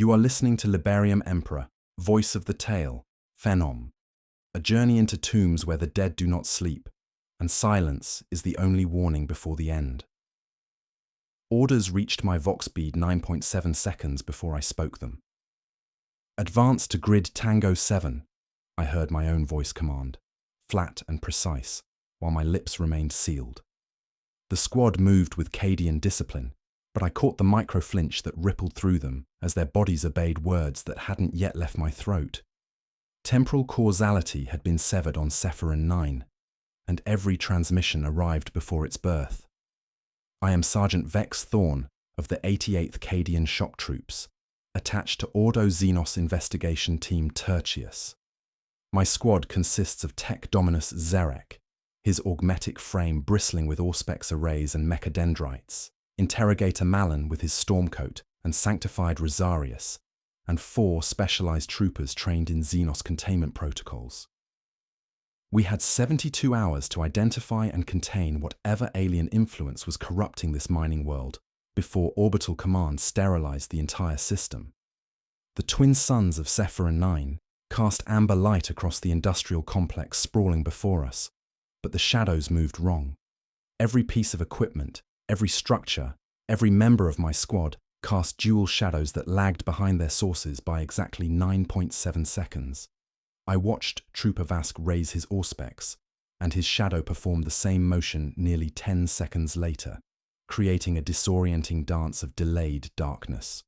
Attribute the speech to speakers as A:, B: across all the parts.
A: You are listening to Libarium Emperor, voice of the tale, Fenom, a journey into tombs where the dead do not sleep, and silence is the only warning before the end. Orders reached my vox bead 9.7 seconds before I spoke them. Advance to grid Tango 7, I heard my own voice command, flat and precise, while my lips remained sealed. The squad moved with Cadian discipline, but I caught the micro-flinch that rippled through them as their bodies obeyed words that hadn't yet left my throat. Temporal causality had been severed on Sephiron 9, and every transmission arrived before its birth. I am Sergeant Vex Thorn of the 88th Cadian Shock Troops, attached to Ordo Xenos Investigation Team Tertius. My squad consists of Tech Dominus Zerek, his augmetic frame bristling with Auspex arrays and mechadendrites, Interrogator Malin with his stormcoat and Sanctified Rosarius, and 4 specialized troopers trained in Xenos containment protocols. We had 72 hours to identify and contain whatever alien influence was corrupting this mining world before Orbital Command sterilized the entire system. The twin suns of Sephiron 9 cast amber light across the industrial complex sprawling before us, but the shadows moved wrong. Every piece of equipment, every structure, every member of my squad cast dual shadows that lagged behind their sources by exactly 9.7 seconds. I watched Trooper Vask raise his Auspex, and his shadow performed the same motion nearly 10 seconds later, creating a disorienting dance of delayed darkness.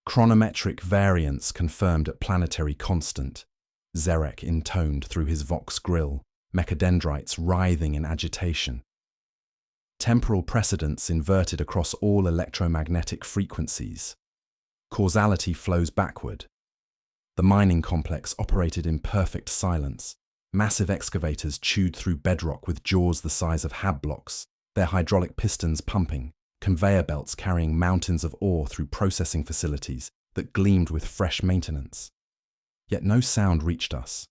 A: Chronometric variance confirmed at planetary constant, Zerek intoned through his Vox grill, mechadendrites writhing in agitation. Temporal precedence inverted across all electromagnetic frequencies. Causality flows backward. The mining complex operated in perfect silence. Massive excavators chewed through bedrock with jaws the size of hab blocks, their hydraulic pistons pumping, conveyor belts carrying mountains of ore through processing facilities that gleamed with fresh maintenance. Yet no sound reached us.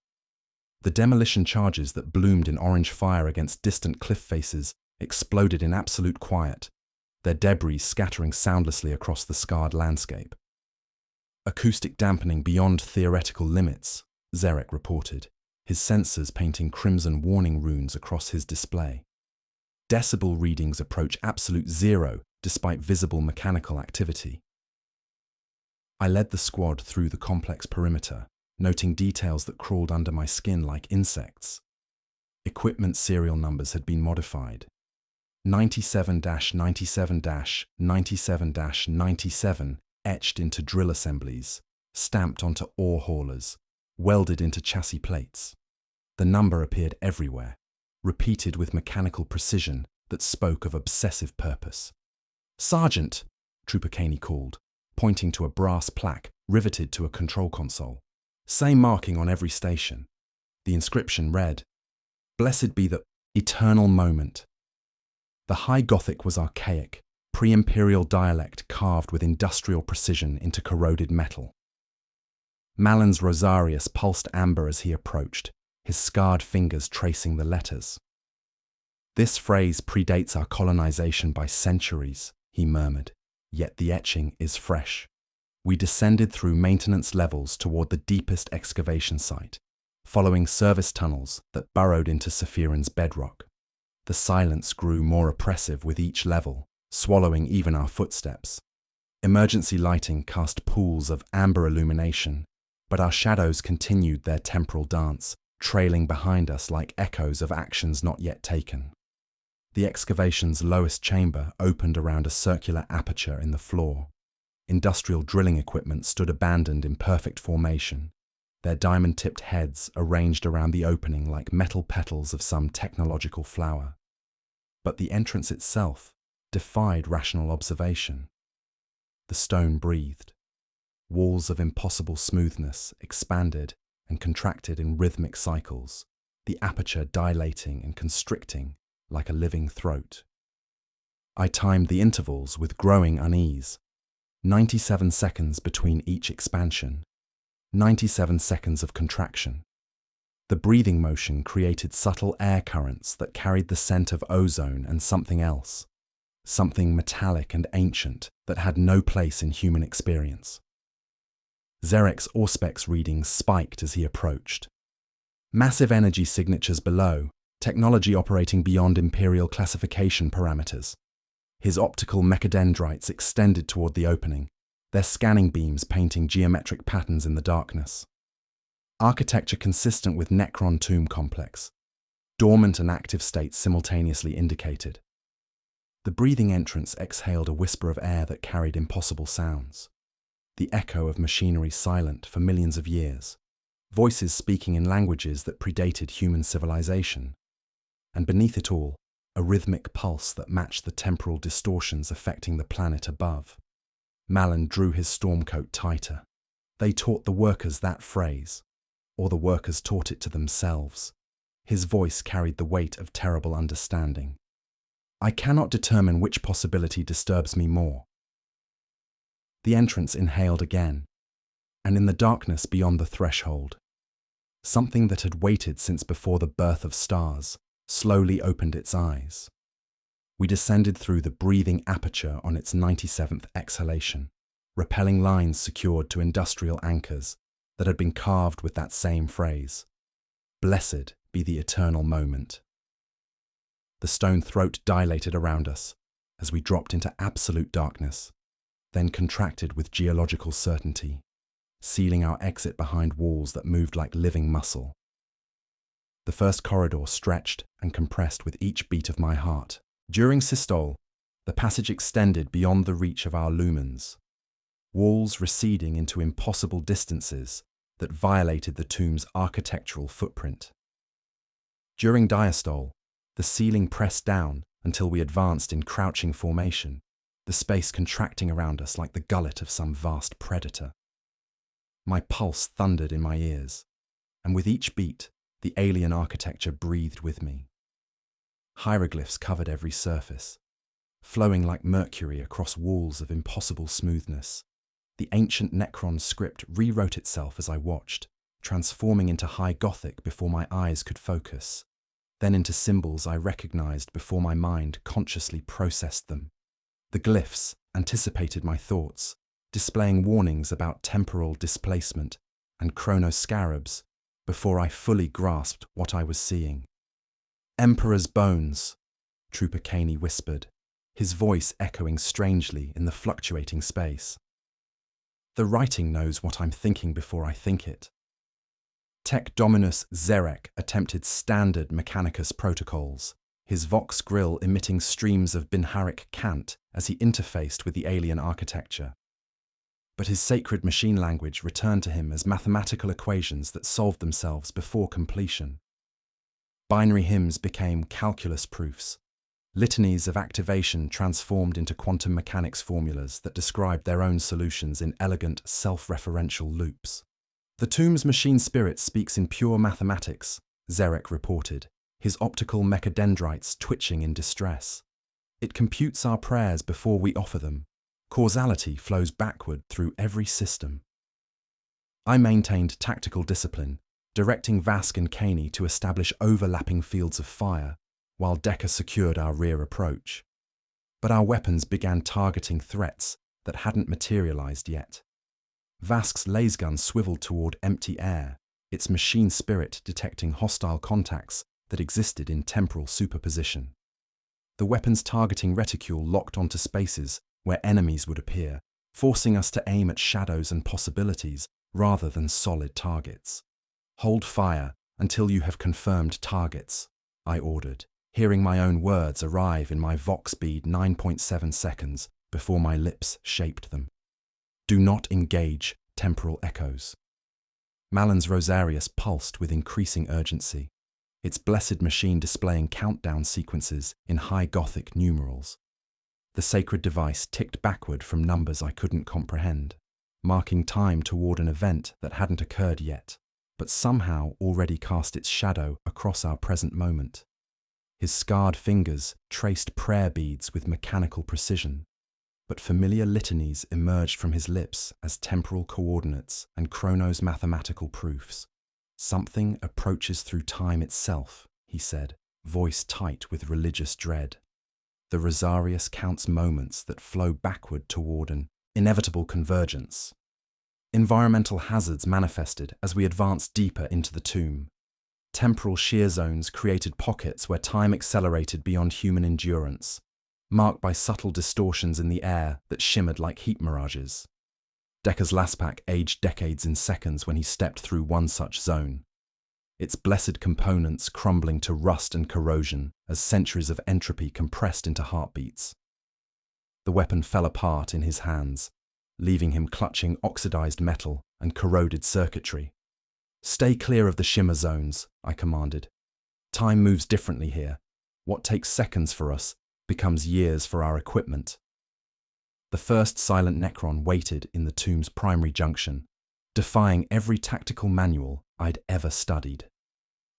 A: The demolition charges that bloomed in orange fire against distant cliff faces exploded in absolute quiet, their debris scattering soundlessly across the scarred landscape. Acoustic dampening beyond theoretical limits, Zerek reported, his sensors painting crimson warning runes across his display. Decibel readings approach absolute zero despite visible mechanical activity. I led the squad through the complex perimeter, noting details that crawled under my skin like insects. Equipment serial numbers had been modified. 97-97-97-97 etched into drill assemblies, stamped onto ore haulers, welded into chassis plates. The number appeared everywhere, repeated with mechanical precision that spoke of obsessive purpose. "Sergeant," Trooper Caney called, pointing to a brass plaque riveted to a control console. Same marking on every station. The inscription read, "Blessed be the eternal moment." The High Gothic was archaic, pre-imperial dialect carved with industrial precision into corroded metal. Malin's Rosarius pulsed amber as he approached, his scarred fingers tracing the letters. "This phrase predates our colonization by centuries," he murmured, "yet the etching is fresh." We descended through maintenance levels toward the deepest excavation site, following service tunnels that burrowed into Sephiron's bedrock. The silence grew more oppressive with each level, swallowing even our footsteps. Emergency lighting cast pools of amber illumination, but our shadows continued their temporal dance, trailing behind us like echoes of actions not yet taken. The excavation's lowest chamber opened around a circular aperture in the floor. Industrial drilling equipment stood abandoned in perfect formation, their diamond-tipped heads arranged around the opening like metal petals of some technological flower. But the entrance itself defied rational observation. The stone breathed. Walls of impossible smoothness expanded and contracted in rhythmic cycles, the aperture dilating and constricting like a living throat. I timed the intervals with growing unease. 97 seconds between each expansion. 97 seconds of contraction. The breathing motion created subtle air currents that carried the scent of ozone and something else, something metallic and ancient that had no place in human experience. Zerek's Auspex readings spiked as he approached. Massive energy signatures below, technology operating beyond Imperial classification parameters. His optical mechadendrites extended toward the opening, their scanning beams painting geometric patterns in the darkness. Architecture consistent with Necron tomb complex. Dormant and active states simultaneously indicated. The breathing entrance exhaled a whisper of air that carried impossible sounds. The echo of machinery silent for millions of years. Voices speaking in languages that predated human civilization. And beneath it all, a rhythmic pulse that matched the temporal distortions affecting the planet above. Malin drew his stormcoat tighter. They taught the workers that phrase, or the workers taught it to themselves. His voice carried the weight of terrible understanding. I cannot determine which possibility disturbs me more. The entrance inhaled again, and in the darkness beyond the threshold, something that had waited since before the birth of stars slowly opened its eyes. We descended through the breathing aperture on its 97th exhalation, rappelling lines secured to industrial anchors that had been carved with that same phrase. Blessed be the eternal moment. The stone throat dilated around us as we dropped into absolute darkness, then contracted with geological certainty, sealing our exit behind walls that moved like living muscle. The first corridor stretched and compressed with each beat of my heart. During systole, the passage extended beyond the reach of our lumens, walls receding into impossible distances that violated the tomb's architectural footprint. During diastole, the ceiling pressed down until we advanced in crouching formation, the space contracting around us like the gullet of some vast predator. My pulse thundered in my ears, and with each beat, the alien architecture breathed with me. Hieroglyphs covered every surface, flowing like mercury across walls of impossible smoothness. The ancient Necron script rewrote itself as I watched, transforming into High Gothic before my eyes could focus, then into symbols I recognized before my mind consciously processed them. The glyphs anticipated my thoughts, displaying warnings about temporal displacement and chronoscarabs before I fully grasped what I was seeing. Emperor's bones, Trooper Caney whispered, his voice echoing strangely in the fluctuating space. The writing knows what I'm thinking before I think it. Tech Dominus Zerek attempted standard Mechanicus protocols, his Vox grill emitting streams of Binharic cant as he interfaced with the alien architecture. But his sacred machine language returned to him as mathematical equations that solved themselves before completion. Binary hymns became calculus proofs, litanies of activation transformed into quantum mechanics formulas that described their own solutions in elegant, self-referential loops. The tomb's machine spirit speaks in pure mathematics, Zerek reported, his optical mechadendrites twitching in distress. It computes our prayers before we offer them. Causality flows backward through every system. I maintained tactical discipline, directing Vask and Caney to establish overlapping fields of fire, while Decker secured our rear approach. But our weapons began targeting threats that hadn't materialized yet. Vask's lasgun swiveled toward empty air, its machine spirit detecting hostile contacts that existed in temporal superposition. The weapon's targeting reticule locked onto spaces where enemies would appear, forcing us to aim at shadows and possibilities rather than solid targets. Hold fire until you have confirmed targets, I ordered, hearing my own words arrive in my Vox speed 9.7 seconds before my lips shaped them. Do not engage temporal echoes. Malin's Rosarius pulsed with increasing urgency, its blessed machine displaying countdown sequences in High Gothic numerals. The sacred device ticked backward from numbers I couldn't comprehend, marking time toward an event that hadn't occurred yet, but somehow already cast its shadow across our present moment. His scarred fingers traced prayer beads with mechanical precision, but familiar litanies emerged from his lips as temporal coordinates and Chronos mathematical proofs. Something approaches through time itself, he said, voice tight with religious dread. The Rosarius counts moments that flow backward toward an inevitable convergence. Environmental hazards manifested as we advanced deeper into the tomb. Temporal shear zones created pockets where time accelerated beyond human endurance, marked by subtle distortions in the air that shimmered like heat mirages. Decker's Laspak aged decades in seconds when he stepped through one such zone, its blessed components crumbling to rust and corrosion as centuries of entropy compressed into heartbeats. The weapon fell apart in his hands, leaving him clutching oxidized metal and corroded circuitry. "Stay clear of the shimmer zones," I commanded. "Time moves differently here. What takes seconds for us becomes years for our equipment." The first Silent Necron waited in the tomb's primary junction, defying every tactical manual I'd ever studied.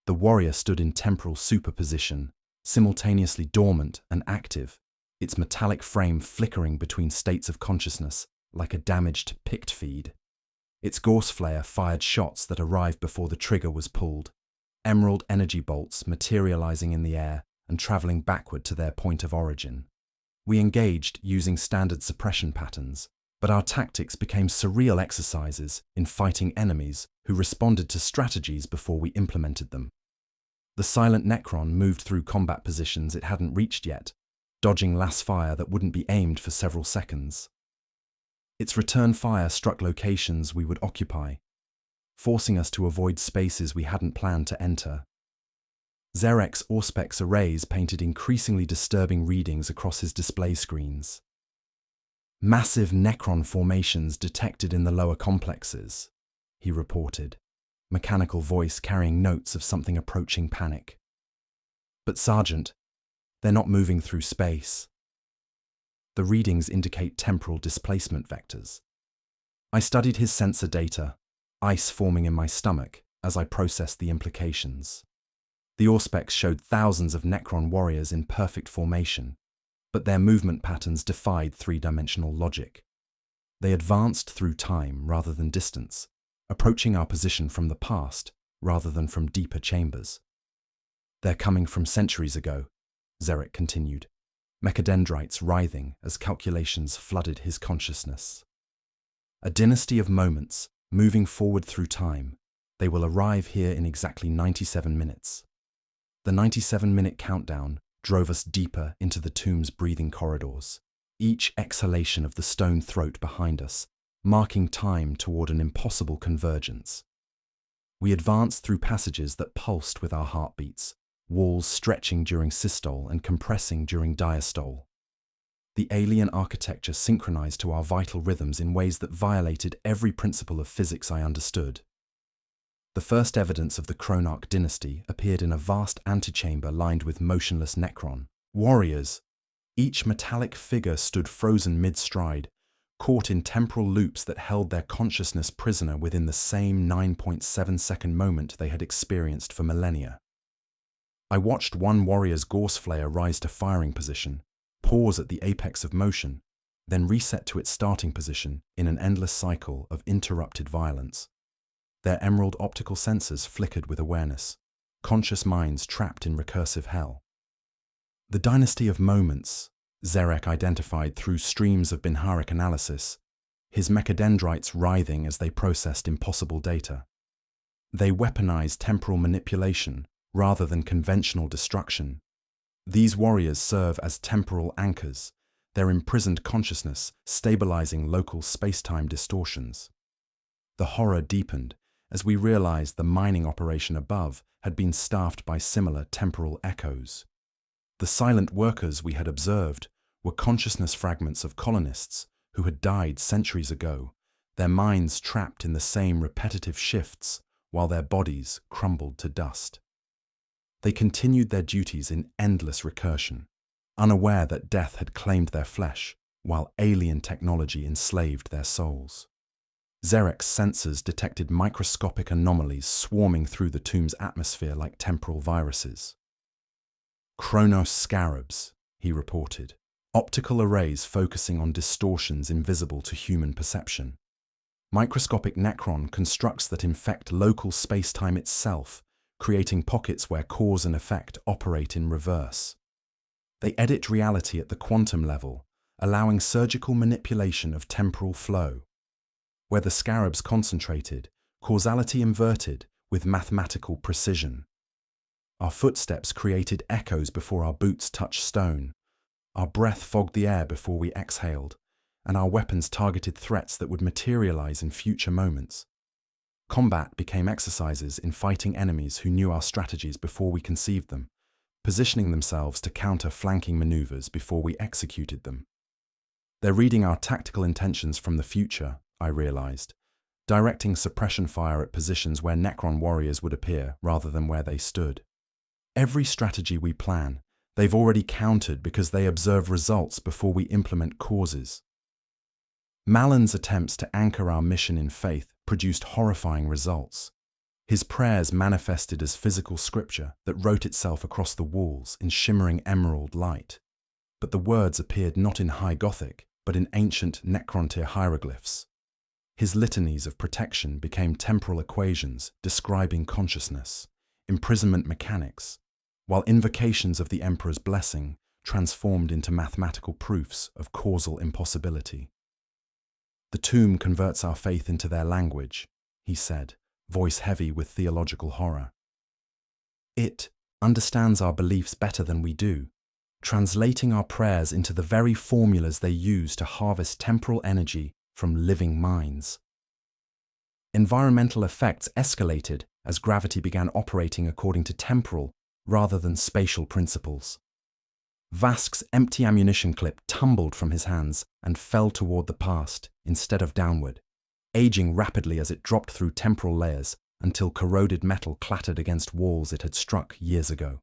A: The warrior stood in temporal superposition, simultaneously dormant and active, its metallic frame flickering between states of consciousness like a damaged pict feed. Its Gorse Flare fired shots that arrived before the trigger was pulled, emerald energy bolts materializing in the air and traveling backward to their point of origin. We engaged using standard suppression patterns, but our tactics became surreal exercises in fighting enemies who responded to strategies before we implemented them. The Silent Necron moved through combat positions it hadn't reached yet, dodging last fire that wouldn't be aimed for several seconds. Its return fire struck locations we would occupy, forcing us to avoid spaces we hadn't planned to enter. Zerek's Auspex arrays painted increasingly disturbing readings across his display screens. "Massive Necron formations detected in the lower complexes," he reported, mechanical voice carrying notes of something approaching panic. "But Sergeant, they're not moving through space. The readings indicate temporal displacement vectors." I studied his sensor data, ice forming in my stomach as I processed the implications. The Auspex showed thousands of Necron warriors in perfect formation, but their movement patterns defied three-dimensional logic. They advanced through time rather than distance, approaching our position from the past rather than from deeper chambers. "They're coming from centuries ago," Zerek continued, mechadendrites writhing as calculations flooded his consciousness. "A dynasty of moments, moving forward through time. They will arrive here in exactly 97 minutes. The 97-minute countdown drove us deeper into the tomb's breathing corridors, each exhalation of the stone throat behind us, marking time toward an impossible convergence. We advanced through passages that pulsed with our heartbeats, walls stretching during systole and compressing during diastole. The alien architecture synchronized to our vital rhythms in ways that violated every principle of physics I understood. The first evidence of the Chronarch dynasty appeared in a vast antechamber lined with motionless Necron warriors. Each metallic figure stood frozen mid-stride, caught in temporal loops that held their consciousness prisoner within the same 9.7-second moment they had experienced for millennia. I watched one warrior's Gorse Flare rise to firing position, pause at the apex of motion, then reset to its starting position in an endless cycle of interrupted violence. Their emerald optical sensors flickered with awareness, conscious minds trapped in recursive hell. The dynasty of moments, Zerek identified through streams of Binharic analysis, his mechadendrites writhing as they processed impossible data. They weaponized temporal manipulation rather than conventional destruction. These warriors serve as temporal anchors, their imprisoned consciousness stabilizing local space-time distortions. The horror deepened as we realized the mining operation above had been staffed by similar temporal echoes. The silent workers we had observed were consciousness fragments of colonists who had died centuries ago, their minds trapped in the same repetitive shifts while their bodies crumbled to dust. They continued their duties in endless recursion, unaware that death had claimed their flesh while alien technology enslaved their souls. Zerek's sensors detected microscopic anomalies swarming through the tomb's atmosphere like temporal viruses. "Chronos scarabs," he reported, optical arrays focusing on distortions invisible to human perception. Microscopic Necron constructs that infect local space-time itself, creating pockets where cause and effect operate in reverse. They edit reality at the quantum level, allowing surgical manipulation of temporal flow. where the scarabs concentrated, causality inverted with mathematical precision. Our footsteps created echoes before our boots touched stone. Our breath fogged the air before we exhaled, and our weapons targeted threats that would materialize in future moments. Combat became exercises in fighting enemies who knew our strategies before we conceived them, positioning themselves to counter flanking maneuvers before we executed them. They're reading our tactical intentions from the future, I realized, directing suppression fire at positions where Necron warriors would appear rather than where they stood. Every strategy we plan, they've already countered because they observe results before we implement causes. Malan's attempts to anchor our mission in faith produced horrifying results. His prayers manifested as physical scripture that wrote itself across the walls in shimmering emerald light. But the words appeared not in High Gothic, but in ancient Necrontyr hieroglyphs. His litanies of protection became temporal equations describing consciousness, imprisonment mechanics, while invocations of the Emperor's blessing transformed into mathematical proofs of causal impossibility. "The tomb converts our faith into their language," he said, voice heavy with theological horror. "It understands our beliefs better than we do, translating our prayers into the very formulas they use to harvest temporal energy from living minds." Environmental effects escalated as gravity began operating according to temporal rather than spatial principles. Vask's empty ammunition clip tumbled from his hands and fell toward the past instead of downward, aging rapidly as it dropped through temporal layers until corroded metal clattered against walls it had struck years ago.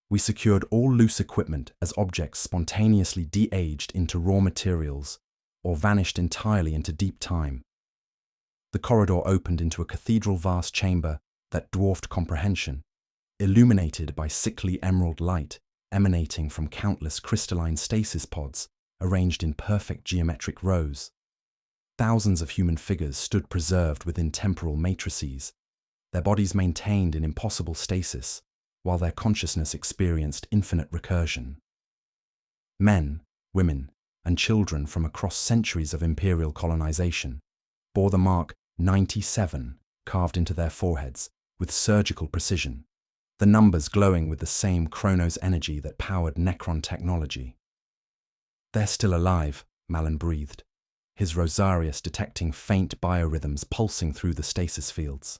A: We secured all loose equipment as objects spontaneously de-aged into raw materials or vanished entirely into deep time. The corridor opened into a cathedral-vast chamber that dwarfed comprehension, illuminated by sickly emerald light emanating from countless crystalline stasis pods arranged in perfect geometric rows. Thousands of human figures stood preserved within temporal matrices, their bodies maintained in impossible stasis, while their consciousness experienced infinite recursion. Men, women, and children from across centuries of imperial colonization bore the mark 97 carved into their foreheads with surgical precision, the numbers glowing with the same Chronos energy that powered Necron technology. "They're still alive," Malan breathed, his Rosarius detecting faint biorhythms pulsing through the stasis fields.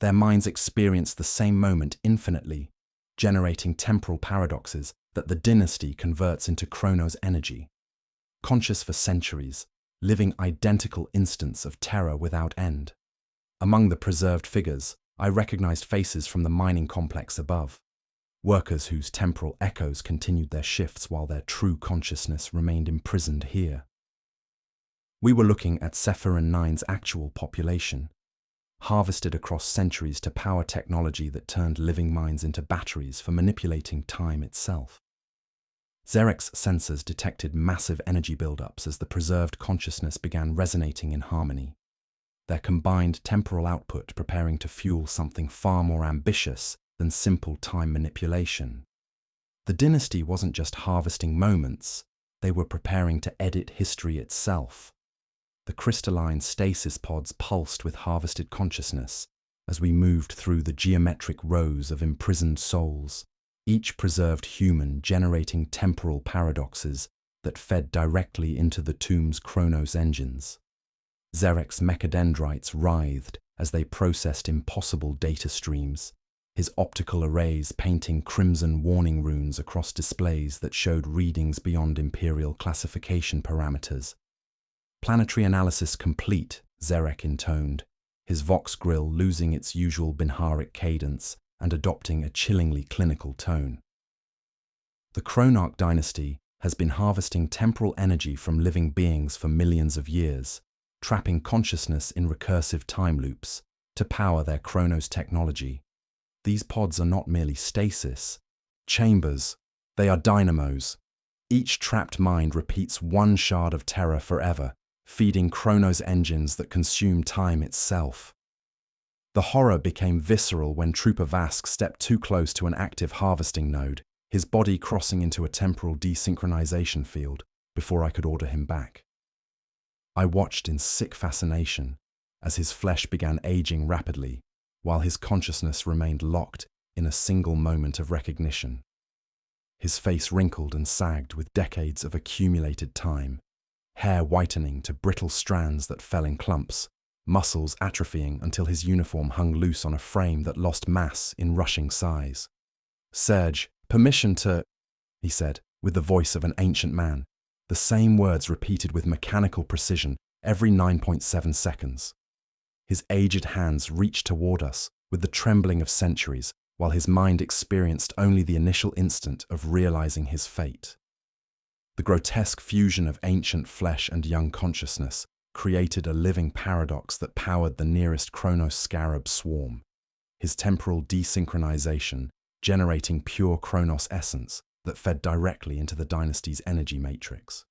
A: Their minds experienced the same moment infinitely, generating temporal paradoxes that the dynasty converts into Chronos energy. Conscious for centuries, living identical instants of terror without end. Among the preserved figures, I recognized faces from the mining complex above, workers whose temporal echoes continued their shifts while their true consciousness remained imprisoned here. We were looking at Sephiron 9's actual population, harvested across centuries to power technology that turned living minds into batteries for manipulating time itself. Zerek's sensors detected massive energy buildups as the preserved consciousness began resonating in harmony, their combined temporal output preparing to fuel something far more ambitious than simple time manipulation. The dynasty wasn't just harvesting moments, they were preparing to edit history itself. The crystalline stasis pods pulsed with harvested consciousness as we moved through the geometric rows of imprisoned souls, each preserved human generating temporal paradoxes that fed directly into the tomb's Chronos engines. Zerek's mechadendrites writhed as they processed impossible data streams, his optical arrays painting crimson warning runes across displays that showed readings beyond imperial classification parameters. "Planetary analysis complete," Zerek intoned, his vox grill losing its usual Binharic cadence and adopting a chillingly clinical tone. "The Chronarch dynasty has been harvesting temporal energy from living beings for millions of years, trapping consciousness in recursive time loops to power their Chronos technology. These pods are not merely stasis chambers, they are dynamos. Each trapped mind repeats one shard of terror forever, feeding Chronos engines that consume time itself." The horror became visceral when Trooper Vask stepped too close to an active harvesting node, his body crossing into a temporal desynchronization field before I could order him back. I watched in sick fascination as his flesh began aging rapidly, while his consciousness remained locked in a single moment of recognition. His face wrinkled and sagged with decades of accumulated time, hair whitening to brittle strands that fell in clumps, muscles atrophying until his uniform hung loose on a frame that lost mass in rushing size. "Serge, permission to," he said, with the voice of an ancient man, the same words repeated with mechanical precision every 9.7 seconds. His aged hands reached toward us with the trembling of centuries, while his mind experienced only the initial instant of realizing his fate. The grotesque fusion of ancient flesh and young consciousness created a living paradox that powered the nearest Chronos scarab swarm, his temporal desynchronization generating pure Chronos essence that fed directly into the dynasty's energy matrix.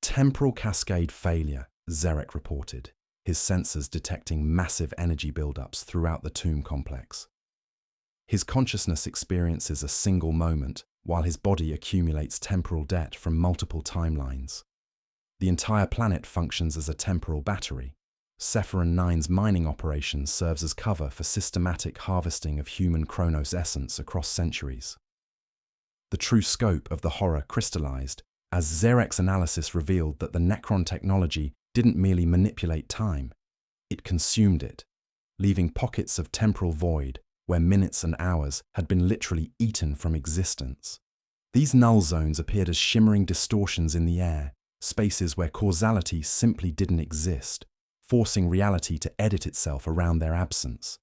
A: "Temporal cascade failure," Zarek reported, his sensors detecting massive energy buildups throughout the tomb complex. His consciousness experiences a single moment, while his body accumulates temporal debt from multiple timelines. The entire planet functions as a temporal battery. Sephiron 9's mining operation serves as cover for systematic harvesting of human Chronos essence across centuries. The true scope of the horror crystallized as Zarek's analysis revealed that the Necron technology didn't merely manipulate time, it consumed it, leaving pockets of temporal void where minutes and hours had been literally eaten from existence. These null zones appeared as shimmering distortions in the air, spaces where causality simply didn't exist, forcing reality to edit itself around their absence.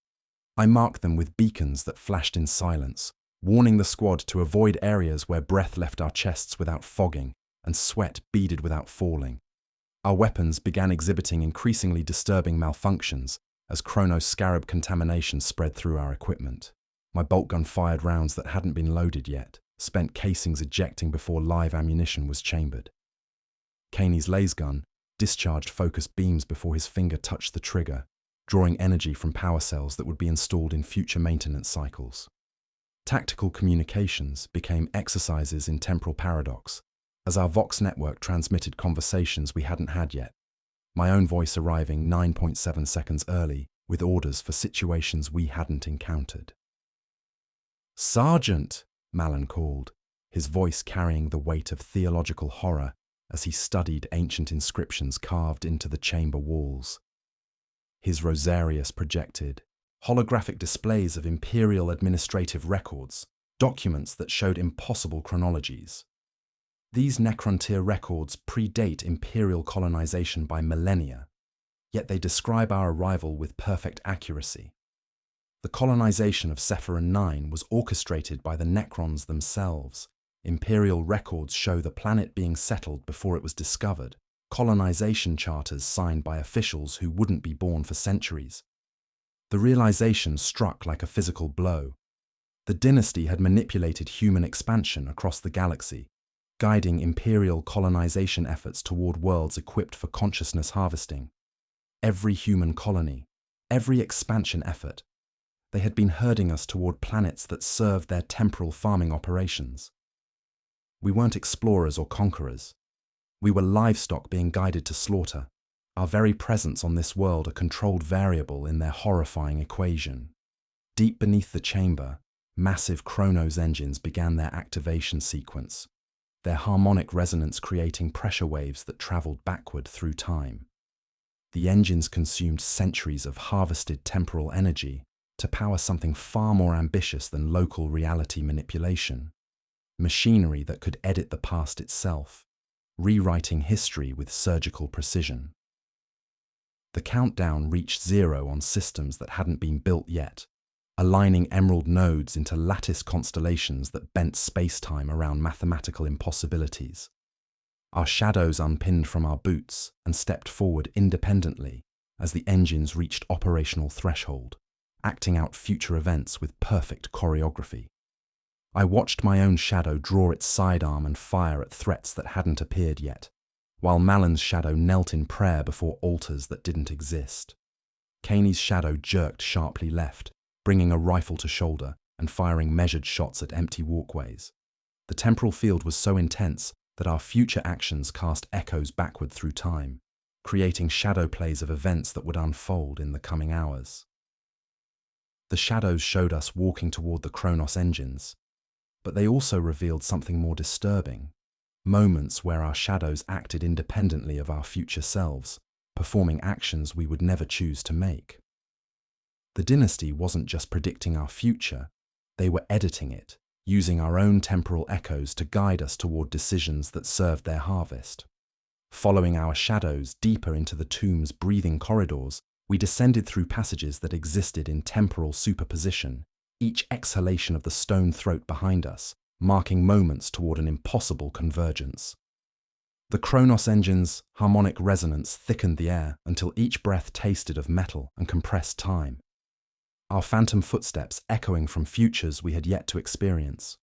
A: I marked them with beacons that flashed in silence, warning the squad to avoid areas where breath left our chests without fogging and sweat beaded without falling. Our weapons began exhibiting increasingly disturbing malfunctions as Chronos scarab contamination spread through our equipment. My bolt gun fired rounds that hadn't been loaded yet, spent casings ejecting before live ammunition was chambered. Kaney's laser gun discharged focused beams before his finger touched the trigger, drawing energy from power cells that would be installed in future maintenance cycles. Tactical communications became exercises in temporal paradox, as our Vox network transmitted conversations we hadn't had yet, my own voice arriving 9.7 seconds early with orders for situations we hadn't encountered. "Sergeant," Malin called, his voice carrying the weight of theological horror as he studied ancient inscriptions carved into the chamber walls. His rosarius projected holographic displays of imperial administrative records, documents that showed impossible chronologies. These Necron-tier records predate imperial colonization by millennia, yet they describe our arrival with perfect accuracy. The colonization of Sephiron 9 was orchestrated by the Necrons themselves. Imperial records show the planet being settled before it was discovered, colonization charters signed by officials who wouldn't be born for centuries. The realization struck like a physical blow. The dynasty had manipulated human expansion across the galaxy, guiding imperial colonization efforts toward worlds equipped for consciousness harvesting. Every human colony, every expansion effort, they had been herding us toward planets that served their temporal farming operations. We weren't explorers or conquerors. We were livestock being guided to slaughter, our very presence on this world a controlled variable in their horrifying equation. Deep beneath the chamber, massive Chronos engines began their activation sequence, their harmonic resonance creating pressure waves that traveled backward through time. The engines consumed centuries of harvested temporal energy to power something far more ambitious than local reality manipulation. Machinery that could edit the past itself, rewriting history with surgical precision. The countdown reached zero on systems that hadn't been built yet, aligning emerald nodes into lattice constellations that bent space-time around mathematical impossibilities. Our shadows unpinned from our boots and stepped forward independently as the engines reached operational threshold, acting out future events with perfect choreography. I watched my own shadow draw its sidearm and fire at threats that hadn't appeared yet, while Malin's shadow knelt in prayer before altars that didn't exist. Kaney's shadow jerked sharply left, bringing a rifle to shoulder and firing measured shots at empty walkways. The temporal field was so intense that our future actions cast echoes backward through time, creating shadow plays of events that would unfold in the coming hours. The shadows showed us walking toward the Kronos engines, but they also revealed something more disturbing, moments where our shadows acted independently of our future selves, performing actions we would never choose to make. The dynasty wasn't just predicting our future, they were editing it, using our own temporal echoes to guide us toward decisions that served their harvest. Following our shadows deeper into the tomb's breathing corridors, we descended through passages that existed in temporal superposition, each exhalation of the stone throat behind us, marking moments toward an impossible convergence. The Kronos engine's harmonic resonance thickened the air until each breath tasted of metal and compressed time, our phantom footsteps echoing from futures we had yet to experience.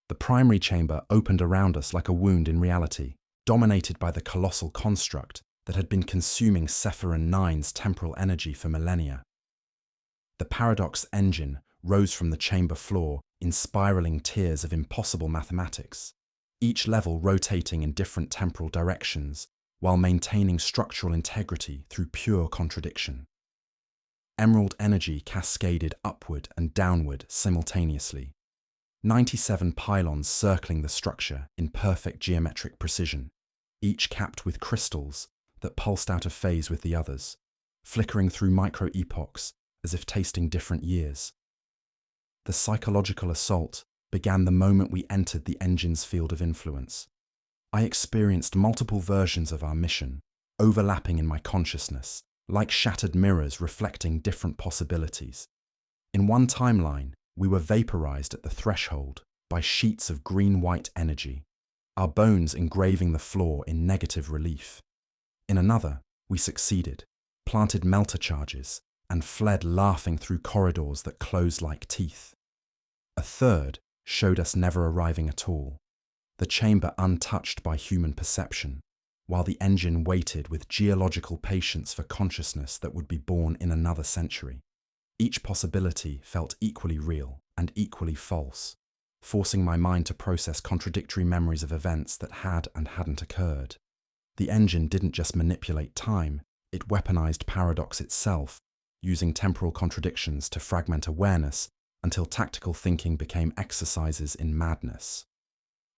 A: The primary chamber opened around us like a wound in reality, dominated by the colossal construct that had been consuming Sephiron 9's temporal energy for millennia. The Paradox engine rose from the chamber floor in spiraling tiers of impossible mathematics, each level rotating in different temporal directions while maintaining structural integrity through pure contradiction. Emerald energy cascaded upward and downward simultaneously, 97 pylons circling the structure in perfect geometric precision, each capped with crystals that pulsed out of phase with the others, flickering through micro-epochs as if tasting different years. The psychological assault began the moment we entered the engine's field of influence. I experienced multiple versions of our mission, overlapping in my consciousness, like shattered mirrors reflecting different possibilities. In one timeline, we were vaporized at the threshold by sheets of green-white energy, our bones engraving the floor in negative relief. In another, we succeeded, planted melter charges, and fled laughing through corridors that closed like teeth. A third showed us never arriving at all, the chamber untouched by human perception, while the engine waited with geological patience for consciousness that would be born in another century. Each possibility felt equally real and equally false, forcing my mind to process contradictory memories of events that had and hadn't occurred. The engine didn't just manipulate time, it weaponized paradox itself, using temporal contradictions to fragment awareness until tactical thinking became exercises in madness.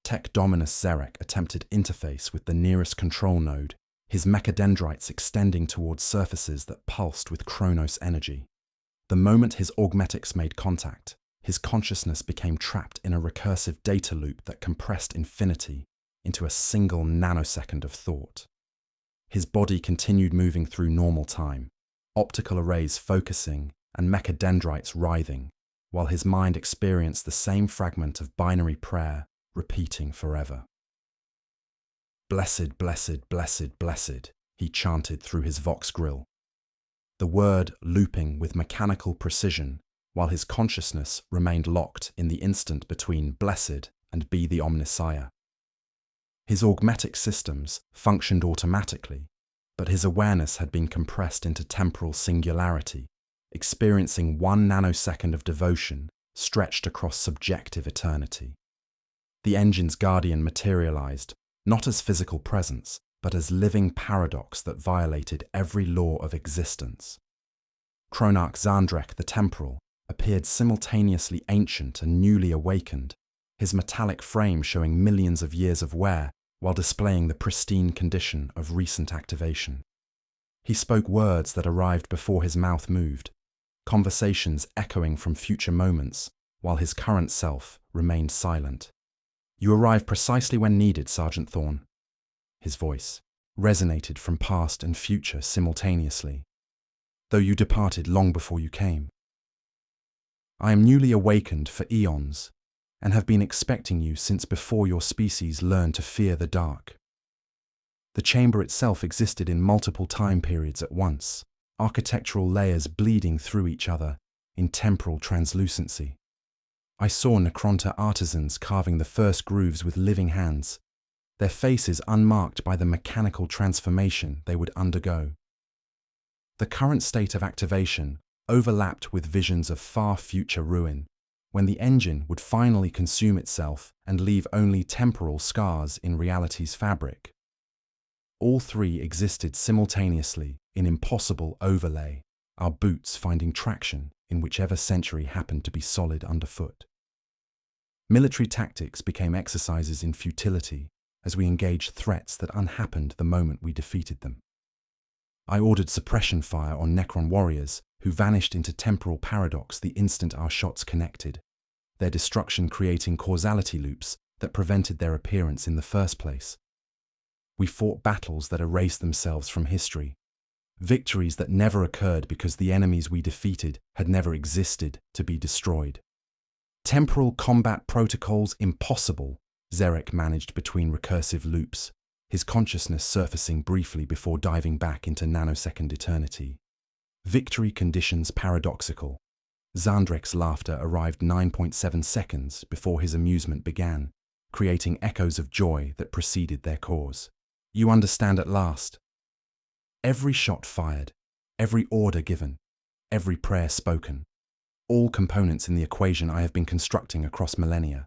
A: Tech Dominus Zerek attempted interface with the nearest control node, his mechadendrites extending towards surfaces that pulsed with Kronos energy. The moment his augmetics made contact, his consciousness became trapped in a recursive data loop that compressed infinity into a single nanosecond of thought. His body continued moving through normal time, optical arrays focusing and mechadendrites writhing, while his mind experienced the same fragment of binary prayer repeating forever. Blessed, blessed, blessed, blessed, he chanted through his vox grill, the word looping with mechanical precision while his consciousness remained locked in the instant between blessed and be the omniscire. His augmetic systems functioned automatically, but his awareness had been compressed into temporal singularity, experiencing 1 nanosecond of devotion stretched across subjective eternity. The engine's guardian materialized, not as physical presence, but as living paradox that violated every law of existence. Chronarch Zandrek the Temporal appeared simultaneously ancient and newly awakened, his metallic frame showing millions of years of wear while displaying the pristine condition of recent activation. He spoke words that arrived before his mouth moved, conversations echoing from future moments, while his current self remained silent. You arrived precisely when needed, Sergeant Thorne. His voice resonated from past and future simultaneously, though you departed long before you came. I am newly awakened for eons, and have been expecting you since before your species learned to fear the dark. The chamber itself existed in multiple time periods at once, architectural layers bleeding through each other in temporal translucency. I saw Necronta artisans carving the first grooves with living hands, their faces unmarked by the mechanical transformation they would undergo. The current state of activation overlapped with visions of far future ruin, when the engine would finally consume itself and leave only temporal scars in reality's fabric. All three existed simultaneously in impossible overlay, our boots finding traction in whichever century happened to be solid underfoot. Military tactics became exercises in futility as we engaged threats that unhappened the moment we defeated them. I ordered suppression fire on Necron warriors who vanished into temporal paradox the instant our shots connected, their destruction creating causality loops that prevented their appearance in the first place. We fought battles that erased themselves from history, victories that never occurred because the enemies we defeated had never existed to be destroyed. Temporal combat protocols impossible, Zarek managed between recursive loops, his consciousness surfacing briefly before diving back into nanosecond eternity. Victory conditions paradoxical. Zandrek's laughter arrived 9.7 seconds before his amusement began, creating echoes of joy that preceded their cause. You understand at last. Every shot fired, every order given, every prayer spoken, all components in the equation I have been constructing across millennia.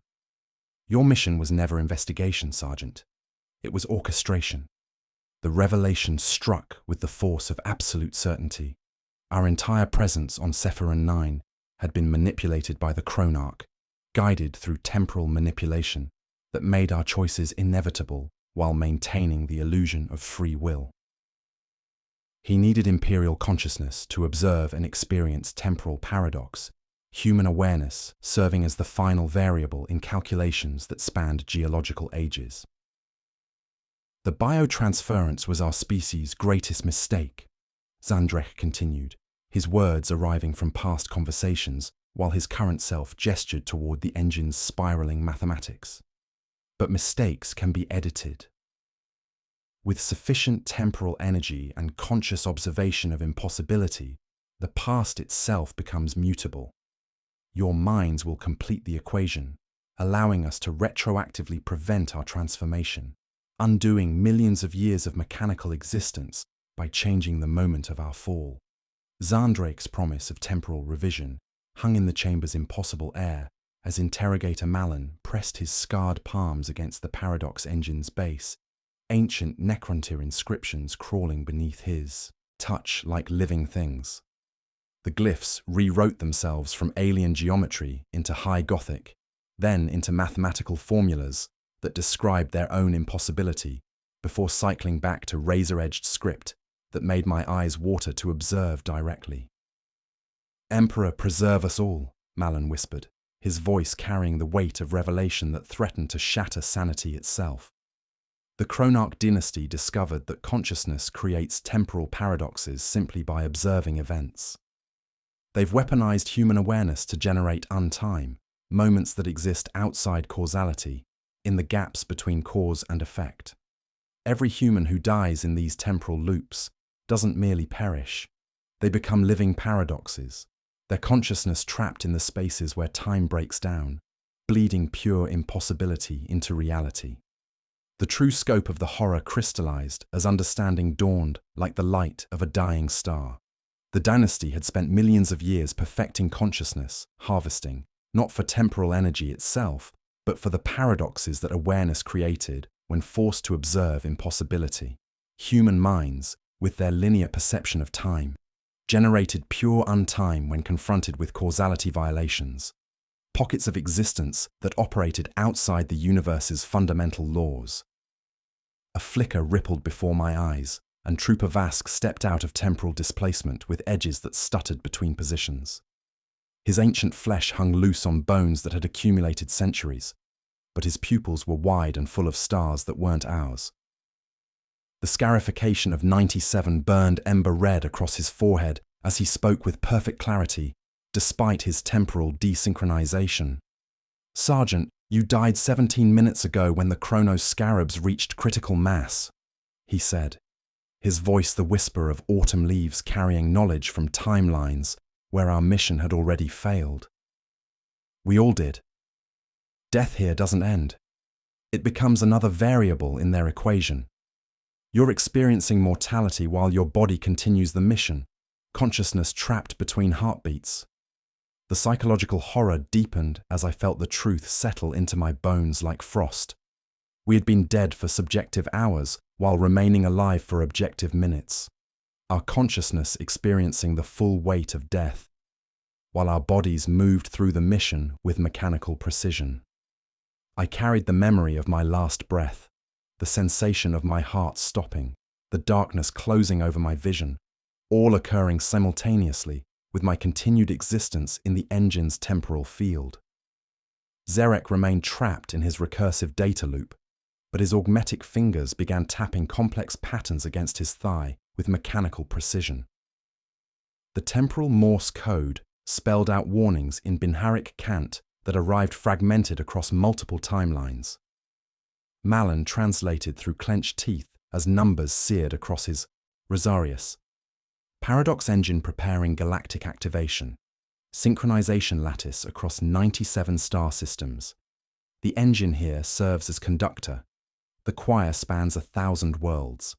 A: Your mission was never investigation, Sergeant. It was orchestration. The revelation struck with the force of absolute certainty. Our entire presence on Sephiron 9 had been manipulated by the Chronarch, guided through temporal manipulation that made our choices inevitable while maintaining the illusion of free will. He needed imperial consciousness to observe and experience temporal paradox, human awareness serving as the final variable in calculations that spanned geological ages. The biotransference was our species' greatest mistake, Zandrek continued, his words arriving from past conversations while his current self gestured toward the engine's spiraling mathematics. But mistakes can be edited. With sufficient temporal energy and conscious observation of impossibility, the past itself becomes mutable. Your minds will complete the equation, allowing us to retroactively prevent our transformation, undoing millions of years of mechanical existence by changing the moment of our fall. Zandrek's promise of temporal revision hung in the chamber's impossible air as Interrogator Malin pressed his scarred palms against the paradox engine's base, ancient Necrontyr inscriptions crawling beneath his touch like living things. The glyphs rewrote themselves from alien geometry into High Gothic, then into mathematical formulas that described their own impossibility, before cycling back to razor-edged script that made my eyes water to observe directly. "Emperor, preserve us all," Malin whispered, his voice carrying the weight of revelation that threatened to shatter sanity itself. The Chronarch dynasty discovered that consciousness creates temporal paradoxes simply by observing events. They've weaponized human awareness to generate untime, moments that exist outside causality, in the gaps between cause and effect. Every human who dies in these temporal loops doesn't merely perish. They become living paradoxes, their consciousness trapped in the spaces where time breaks down, bleeding pure impossibility into reality. The true scope of the horror crystallized as understanding dawned like the light of a dying star. The dynasty had spent millions of years perfecting consciousness, harvesting, not for temporal energy itself, but for the paradoxes that awareness created when forced to observe impossibility. Human minds, with their linear perception of time, generated pure untime when confronted with causality violations, pockets of existence that operated outside the universe's fundamental laws. A flicker rippled before my eyes, and Trooper Vask stepped out of temporal displacement with edges that stuttered between positions. His ancient flesh hung loose on bones that had accumulated centuries, but his pupils were wide and full of stars that weren't ours. The scarification of 97 burned ember red across his forehead as he spoke with perfect clarity, despite his temporal desynchronization. "Sergeant, you died 17 minutes ago when the Chronos scarabs reached critical mass," he said, his voice the whisper of autumn leaves carrying knowledge from timelines where our mission had already failed. "We all did. Death here doesn't end. It becomes another variable in their equation. You're experiencing mortality while your body continues the mission, consciousness trapped between heartbeats." The psychological horror deepened as I felt the truth settle into my bones like frost. We had been dead for subjective hours while remaining alive for objective minutes, our consciousness experiencing the full weight of death, while our bodies moved through the mission with mechanical precision. I carried the memory of my last breath, the sensation of my heart stopping, the darkness closing over my vision, all occurring simultaneously with my continued existence in the engine's temporal field. Zarek remained trapped in his recursive data loop, but his augmetic fingers began tapping complex patterns against his thigh with mechanical precision. The temporal Morse code spelled out warnings in Binharic cant that arrived fragmented across multiple timelines. Malin translated through clenched teeth as numbers seared across his Rosarius. Paradox engine preparing galactic activation. Synchronization lattice across 97 star systems. The engine here serves as conductor. The choir spans 1,000 worlds.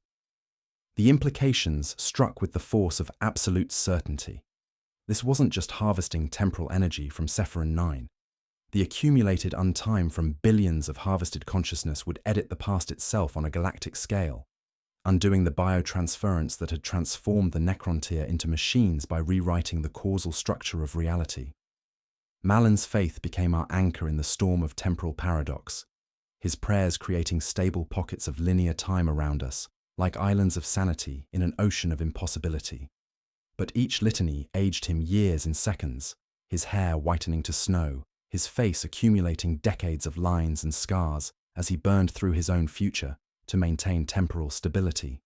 A: The implications struck with the force of absolute certainty. This wasn't just harvesting temporal energy from Sephiron 9. The accumulated untime from billions of harvested consciousness would edit the past itself on a galactic scale, undoing the biotransference that had transformed the Necron tier into machines by rewriting the causal structure of reality. Malin's faith became our anchor in the storm of temporal paradox, his prayers creating stable pockets of linear time around us, like islands of sanity in an ocean of impossibility. But each litany aged him years in seconds, his hair whitening to snow, his face accumulating decades of lines and scars as he burned through his own future to maintain temporal stability.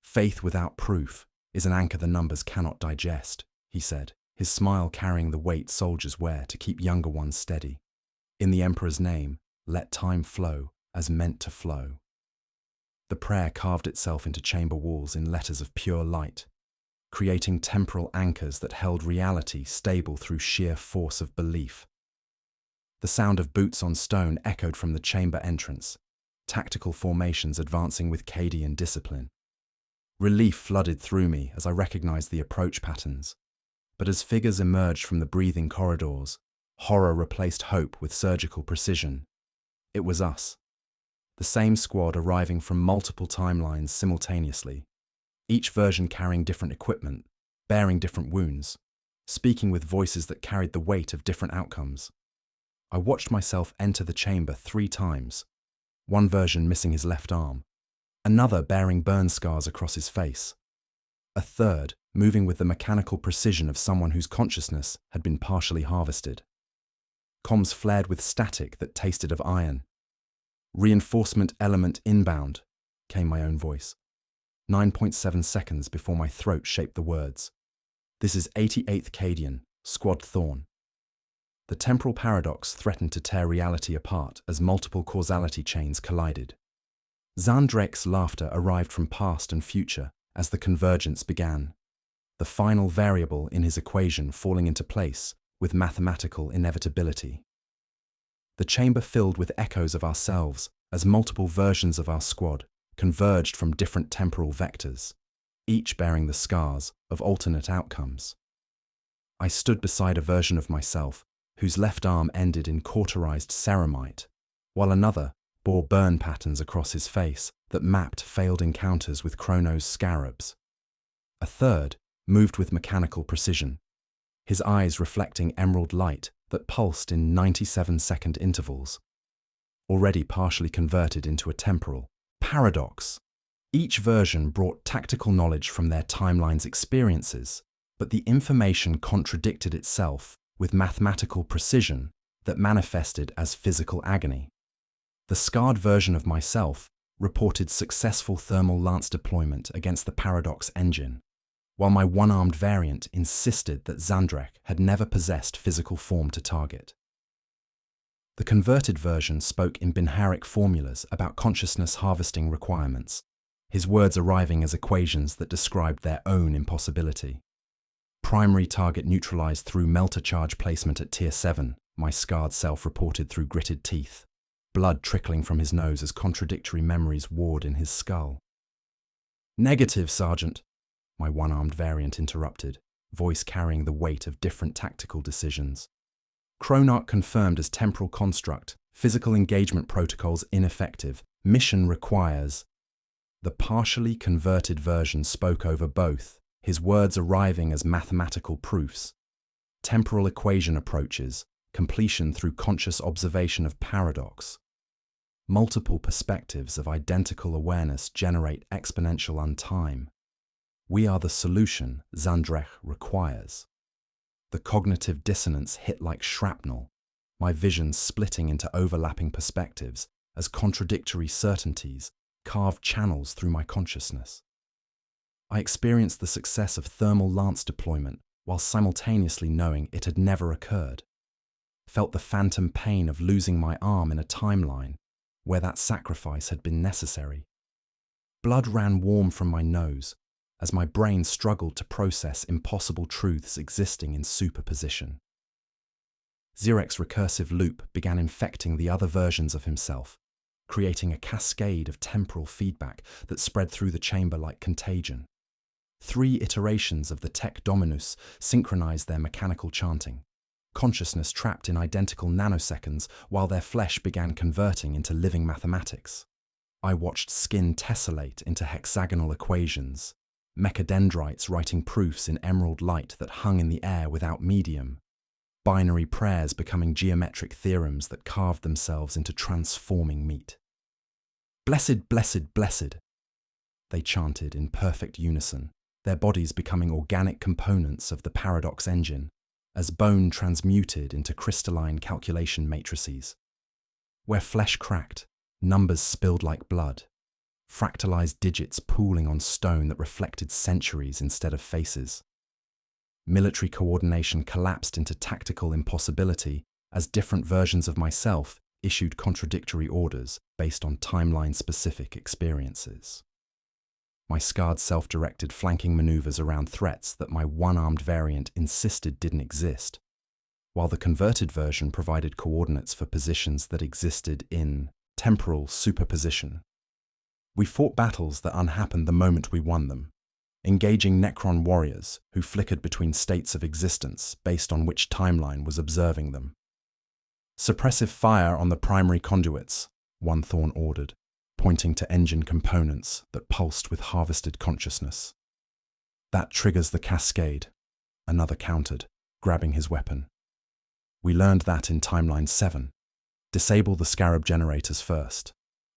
A: Faith without proof is an anchor the numbers cannot digest, he said, his smile carrying the weight soldiers wear to keep younger ones steady. In the Emperor's name, let time flow as meant to flow. The prayer carved itself into chamber walls in letters of pure light, creating temporal anchors that held reality stable through sheer force of belief. The sound of boots on stone echoed from the chamber entrance, tactical formations advancing with Cadian discipline. Relief flooded through me as I recognized the approach patterns, but as figures emerged from the breathing corridors, horror replaced hope with surgical precision. It was us, the same squad arriving from multiple timelines simultaneously, each version carrying different equipment, bearing different wounds, speaking with voices that carried the weight of different outcomes. I watched myself enter the chamber 3 times, one version missing his left arm, another bearing burn scars across his face, a third moving with the mechanical precision of someone whose consciousness had been partially harvested. Comms flared with static that tasted of iron. Reinforcement element inbound, came my own voice, 9.7 seconds before my throat shaped the words. This is 88th Cadian, Squad Thorn. The temporal paradox threatened to tear reality apart as multiple causality chains collided. Zandrek's laughter arrived from past and future as the convergence began, the final variable in his equation falling into place with mathematical inevitability. The chamber filled with echoes of ourselves as multiple versions of our squad converged from different temporal vectors, each bearing the scars of alternate outcomes. I stood beside a version of myself whose left arm ended in cauterized ceramite, while another bore burn patterns across his face that mapped failed encounters with Chrono's scarabs. A third moved with mechanical precision, his eyes reflecting emerald light that pulsed in 97-second intervals, already partially converted into a temporal paradox. Each version brought tactical knowledge from their timeline's experiences, but the information contradicted itself with mathematical precision that manifested as physical agony. The scarred version of myself reported successful thermal lance deployment against the paradox engine, while my one-armed variant insisted that Zandrek had never possessed physical form to target. The converted version spoke in Binharic formulas about consciousness harvesting requirements, his words arriving as equations that described their own impossibility. Primary target neutralized through melter charge placement at Tier 7, my scarred self reported through gritted teeth, blood trickling from his nose as contradictory memories warred in his skull. Negative, Sergeant, my one-armed variant interrupted, voice carrying the weight of different tactical decisions. Chronarch confirmed as temporal construct, Physical engagement protocols ineffective. Mission requires. The partially converted version spoke over both, his words arriving as mathematical proofs. Temporal equation approaches, completion through conscious observation of paradox. Multiple perspectives of identical awareness generate exponential untime. We are the solution Zandrech requires. The cognitive dissonance hit like shrapnel, my vision splitting into overlapping perspectives as contradictory certainties carved channels through my consciousness. I experienced the success of thermal lance deployment while simultaneously knowing it had never occurred. Felt the phantom pain of losing my arm in a timeline where that sacrifice had been necessary. Blood ran warm from my nose as my brain struggled to process impossible truths existing in superposition. Zirek's recursive loop began infecting the other versions of himself, creating a cascade of temporal feedback that spread through the chamber like contagion. 3 iterations of the Tech Dominus synchronized their mechanical chanting, consciousness trapped in identical nanoseconds while their flesh began converting into living mathematics. I watched skin tessellate into hexagonal equations, mechadendrites writing proofs in emerald light that hung in the air without medium, binary prayers becoming geometric theorems that carved themselves into transforming meat. Blessed, blessed, blessed, they chanted in perfect unison, their bodies becoming organic components of the paradox engine, as bone transmuted into crystalline calculation matrices. Where flesh cracked, numbers spilled like blood, fractalized digits pooling on stone that reflected centuries instead of faces. Military coordination collapsed into tactical impossibility as different versions of myself issued contradictory orders based on timeline-specific experiences. My scarred self-directed flanking maneuvers around threats that my one-armed variant insisted didn't exist, while the converted version provided coordinates for positions that existed in temporal superposition. We fought battles that unhappened the moment we won them, engaging Necron warriors who flickered between states of existence based on which timeline was observing them. Suppressive fire on the primary conduits, one Thorn ordered, pointing to engine components that pulsed with harvested consciousness. That triggers the cascade, another countered, grabbing his weapon. We learned that in Timeline 7. Disable the scarab generators first.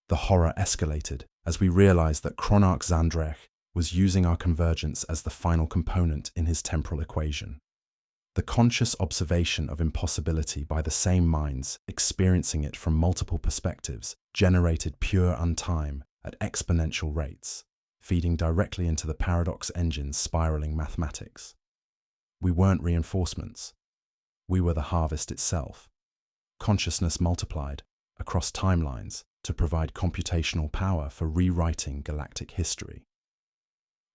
A: The horror escalated as we realized that Chronarch Zandrech was using our convergence as the final component in his temporal equation. The conscious observation of impossibility by the same minds, experiencing it from multiple perspectives, generated pure untime at exponential rates, feeding directly into the paradox engine's spiraling mathematics. We weren't reinforcements. We were the harvest itself. Consciousness multiplied across timelines to provide computational power for rewriting galactic history.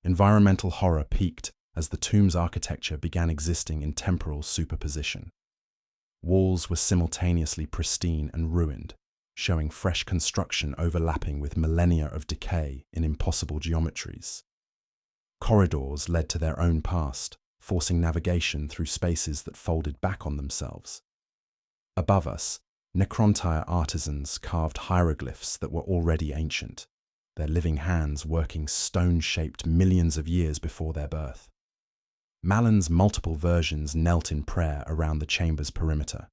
A: Environmental horror peaked as the tomb's architecture began existing in temporal superposition. Walls were simultaneously pristine and ruined, showing fresh construction overlapping with millennia of decay in impossible geometries. Corridors led to their own past, forcing navigation through spaces that folded back on themselves. Above us, Necrontire artisans carved hieroglyphs that were already ancient, their living hands working stone-shaped millions of years before their birth. Malan's multiple versions knelt in prayer around the chamber's perimeter,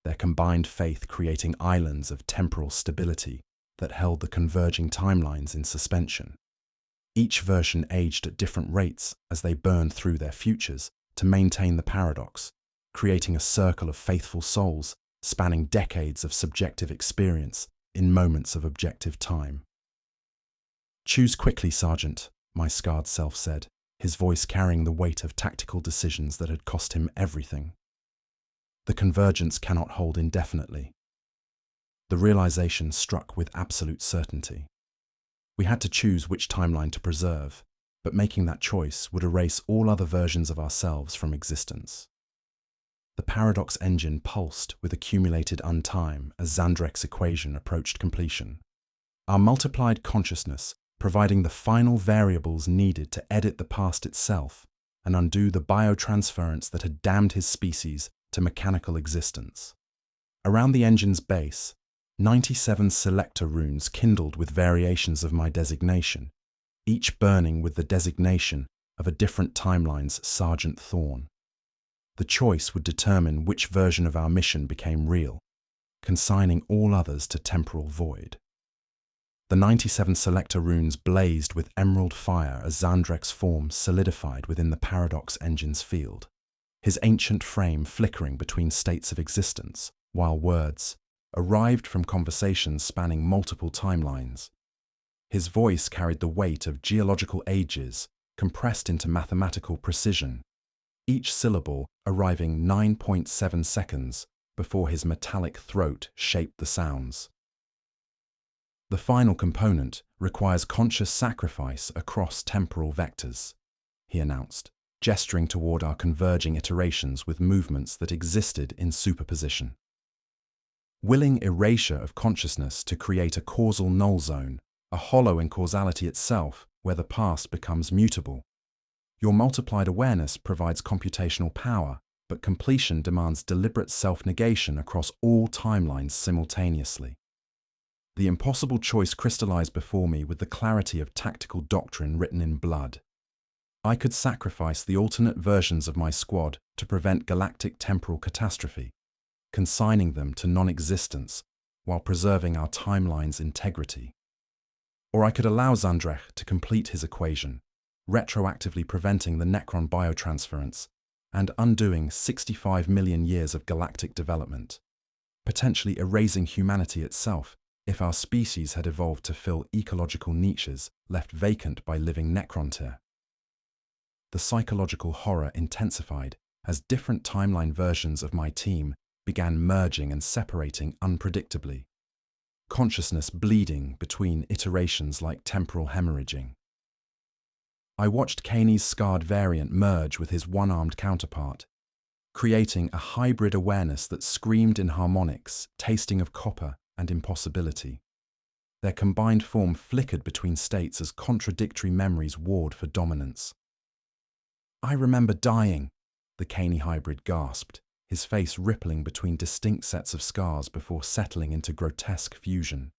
A: their combined faith creating islands of temporal stability that held the converging timelines in suspension. Each version aged at different rates as they burned through their futures to maintain the paradox, creating a circle of faithful souls spanning decades of subjective experience in moments of objective time. "Choose quickly, Sergeant," my scarred self said, his voice carrying the weight of tactical decisions that had cost him everything. The convergence cannot hold indefinitely. The realization struck with absolute certainty. We had to choose which timeline to preserve, but making that choice would erase all other versions of ourselves from existence. The paradox engine pulsed with accumulated untime as Zandrek's equation approached completion. Our multiplied consciousness providing the final variables needed to edit the past itself and undo the biotransference that had damned his species to mechanical existence. Around the engine's base, 97 selector runes kindled with variations of my designation, each burning with the designation of a different timeline's Sergeant Thorn. The choice would determine which version of our mission became real, consigning all others to temporal void. The 97 selector runes blazed with emerald fire as Xandrek's form solidified within the Paradox engine's field, his ancient frame flickering between states of existence, while words arrived from conversations spanning multiple timelines. His voice carried the weight of geological ages compressed into mathematical precision, each syllable arriving 9.7 seconds before his metallic throat shaped the sounds. The final component requires conscious sacrifice across temporal vectors, he announced, gesturing toward our converging iterations with movements that existed in superposition. Willing erasure of consciousness to create a causal null zone, a hollow in causality itself where the past becomes mutable. Your multiplied awareness provides computational power, but completion demands deliberate self-negation across all timelines simultaneously. The impossible choice crystallized before me with the clarity of tactical doctrine written in blood. I could sacrifice the alternate versions of my squad to prevent galactic temporal catastrophe, consigning them to non-existence while preserving our timeline's integrity. Or I could allow Xandrek to complete his equation, retroactively preventing the Necron biotransference and undoing 65 million years of galactic development, potentially erasing humanity itself if our species had evolved to fill ecological niches left vacant by living Necrontyr. The psychological horror intensified as different timeline versions of my team began merging and separating unpredictably, consciousness bleeding between iterations like temporal hemorrhaging. I watched Kaney's scarred variant merge with his one-armed counterpart, creating a hybrid awareness that screamed in harmonics, tasting of copper and impossibility. Their combined form flickered between states as contradictory memories warred for dominance. I remember dying, the Kaney hybrid gasped, his face rippling between distinct sets of scars before settling into grotesque fusion.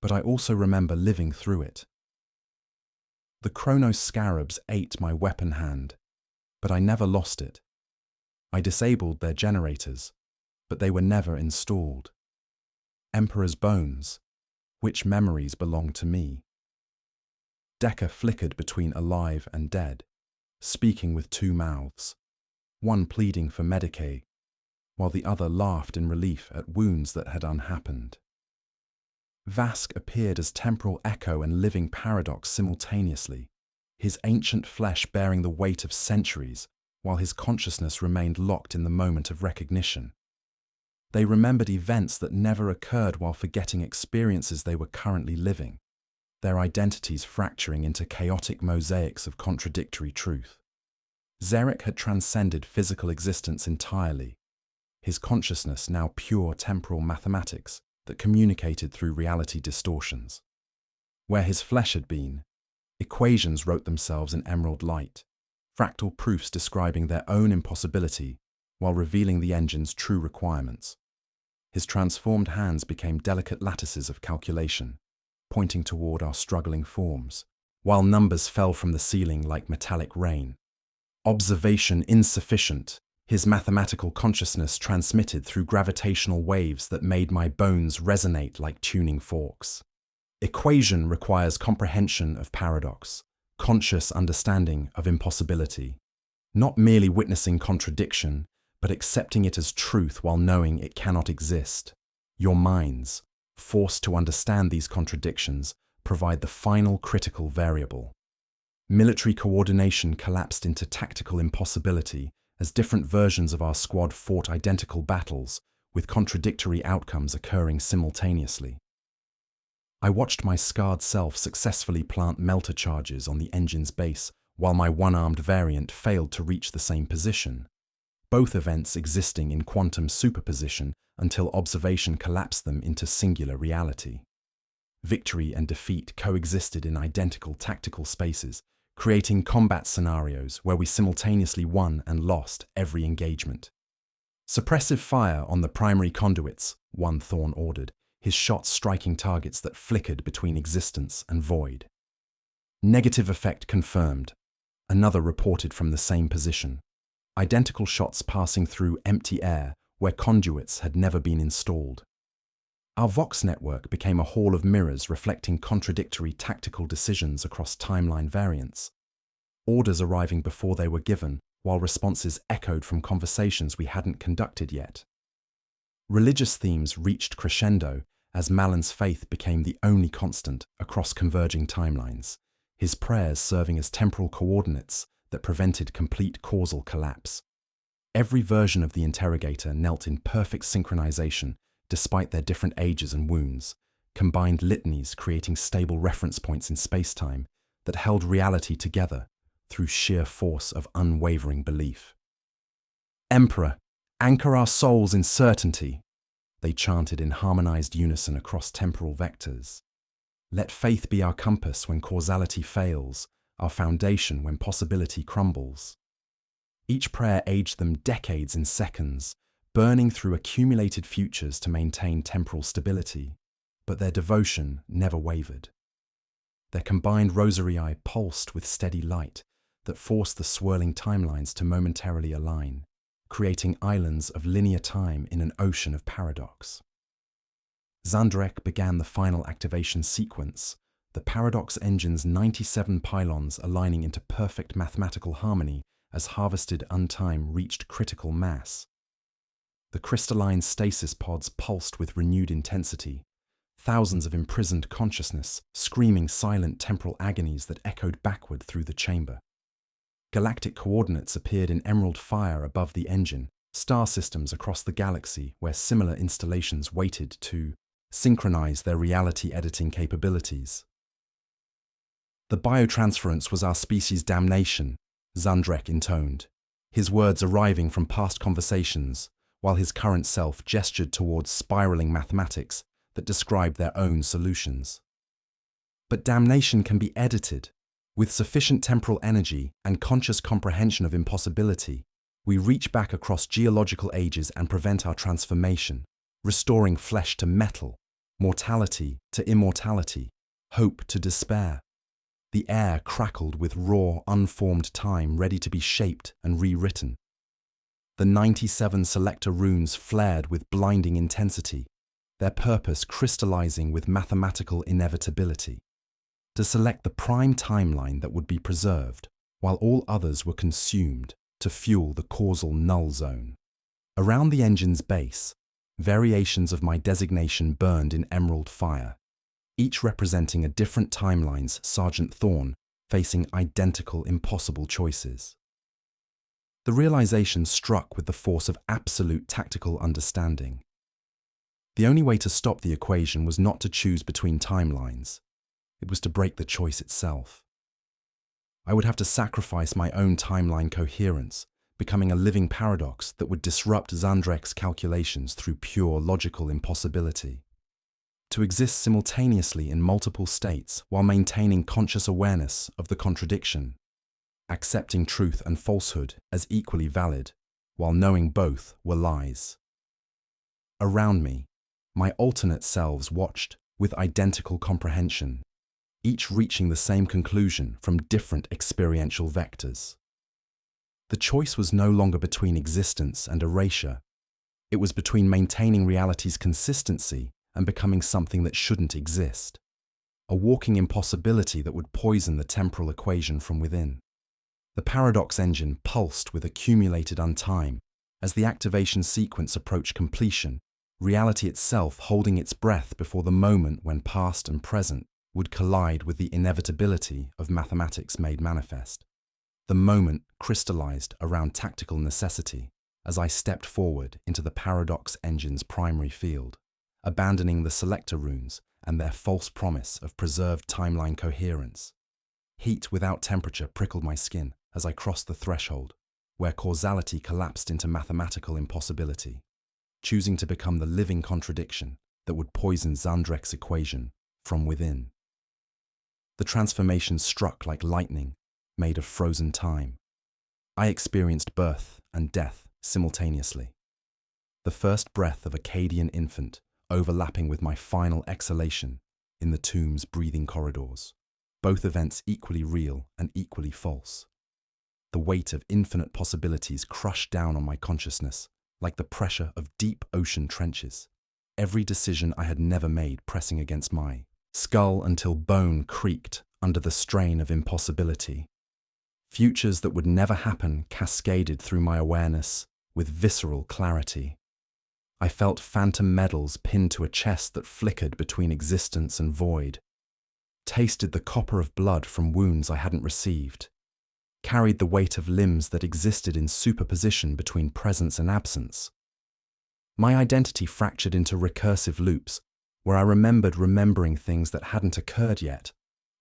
A: But I also remember living through it. The Chronos scarabs ate my weapon hand, but I never lost it. I disabled their generators, but they were never installed. Emperor's bones, which memories belong to me? Decker flickered between alive and dead, speaking with two mouths, one pleading for Medicaid, while the other laughed in relief at wounds that had unhappened. Vask appeared as temporal echo and living paradox simultaneously, his ancient flesh bearing the weight of centuries, while his consciousness remained locked in the moment of recognition. They remembered events that never occurred while forgetting experiences they were currently living, their identities fracturing into chaotic mosaics of contradictory truth. Xeric had transcended physical existence entirely, his consciousness now pure temporal mathematics that communicated through reality distortions. Where his flesh had been, equations wrote themselves in emerald light, fractal proofs describing their own impossibility while revealing the engine's true requirements. His transformed hands became delicate lattices of calculation, pointing toward our struggling forms, while numbers fell from the ceiling like metallic rain. Observation insufficient, his mathematical consciousness transmitted through gravitational waves that made my bones resonate like tuning forks. Equation requires comprehension of paradox, conscious understanding of impossibility, not merely witnessing contradiction, but accepting it as truth while knowing it cannot exist. Your minds, forced to understand these contradictions, provide the final critical variable. Military coordination collapsed into tactical impossibility as different versions of our squad fought identical battles, with contradictory outcomes occurring simultaneously. I watched my scarred self successfully plant melter charges on the engine's base while my one-armed variant failed to reach the same position, both events existing in quantum superposition until observation collapsed them into singular reality. Victory and defeat coexisted in identical tactical spaces, creating combat scenarios where we simultaneously won and lost every engagement. Suppressive fire on the primary conduits, one Thorn ordered, his shots striking targets that flickered between existence and void. Negative effect confirmed. Another reported from the same position. Identical shots passing through empty air where conduits had never been installed. Our Vox network became a hall of mirrors reflecting contradictory tactical decisions across timeline variants. Orders arriving before they were given, while responses echoed from conversations we hadn't conducted yet. Religious themes reached crescendo as Malan's faith became the only constant across converging timelines, his prayers serving as temporal coordinates that prevented complete causal collapse. Every version of the interrogator knelt in perfect synchronization despite their different ages and wounds, combined litanies creating stable reference points in space-time that held reality together through sheer force of unwavering belief. "Emperor, anchor our souls in certainty," they chanted in harmonized unison across temporal vectors. "Let faith be our compass when causality fails, our foundation when possibility crumbles." Each prayer aged them decades in seconds, burning through accumulated futures to maintain temporal stability, but their devotion never wavered. Their combined rosary pulsed with steady light that forced the swirling timelines to momentarily align, creating islands of linear time in an ocean of paradox. Zandrek began the final activation sequence, the paradox engine's 97 pylons aligning into perfect mathematical harmony as harvested untime reached critical mass. The crystalline stasis pods pulsed with renewed intensity, thousands of imprisoned consciousness screaming silent temporal agonies that echoed backward through the chamber. Galactic coordinates appeared in emerald fire above the engine, star systems across the galaxy where similar installations waited to synchronize their reality editing capabilities. "The biotransference was our species' damnation," Zandrek intoned, his words arriving from past conversations, while his current self gestured towards spiraling mathematics that described their own solutions. "But damnation can be edited. With sufficient temporal energy and conscious comprehension of impossibility, we reach back across geological ages and prevent our transformation, restoring flesh to metal, mortality to immortality, hope to despair." The air crackled with raw, unformed time ready to be shaped and rewritten. The 97 selector runes flared with blinding intensity, their purpose crystallizing with mathematical inevitability. To select the prime timeline that would be preserved, while all others were consumed to fuel the causal null zone. Around the engine's base, variations of my designation burned in emerald fire, each representing a different timeline's Sergeant Thorn facing identical impossible choices. The realization struck with the force of absolute tactical understanding. The only way to stop the equation was not to choose between timelines. It was to break the choice itself. I would have to sacrifice my own timeline coherence, becoming a living paradox that would disrupt Zandrek's calculations through pure logical impossibility. To exist simultaneously in multiple states while maintaining conscious awareness of the contradiction, accepting truth and falsehood as equally valid, while knowing both were lies. Around me, my alternate selves watched with identical comprehension, each reaching the same conclusion from different experiential vectors. The choice was no longer between existence and erasure. It was between maintaining reality's consistency and becoming something that shouldn't exist, a walking impossibility that would poison the temporal equation from within. The paradox engine pulsed with accumulated untime as the activation sequence approached completion, reality itself holding its breath before the moment when past and present would collide with the inevitability of mathematics made manifest. The moment crystallized around tactical necessity as I stepped forward into the paradox engine's primary field, abandoning the selector runes and their false promise of preserved timeline coherence. Heat without temperature prickled my skin as I crossed the threshold, where causality collapsed into mathematical impossibility, choosing to become the living contradiction that would poison Zandrek's equation from within. The transformation struck like lightning, made of frozen time. I experienced birth and death simultaneously. The first breath of Akkadian infant overlapping with my final exhalation in the tomb's breathing corridors, both events equally real and equally false. The weight of infinite possibilities crushed down on my consciousness like the pressure of deep ocean trenches, every decision I had never made pressing against my skull until bone creaked under the strain of impossibility. Futures that would never happen cascaded through my awareness with visceral clarity. I felt phantom medals pinned to a chest that flickered between existence and void, tasted the copper of blood from wounds I hadn't received, carried the weight of limbs that existed in superposition between presence and absence. My identity fractured into recursive loops where I remembered remembering things that hadn't occurred yet,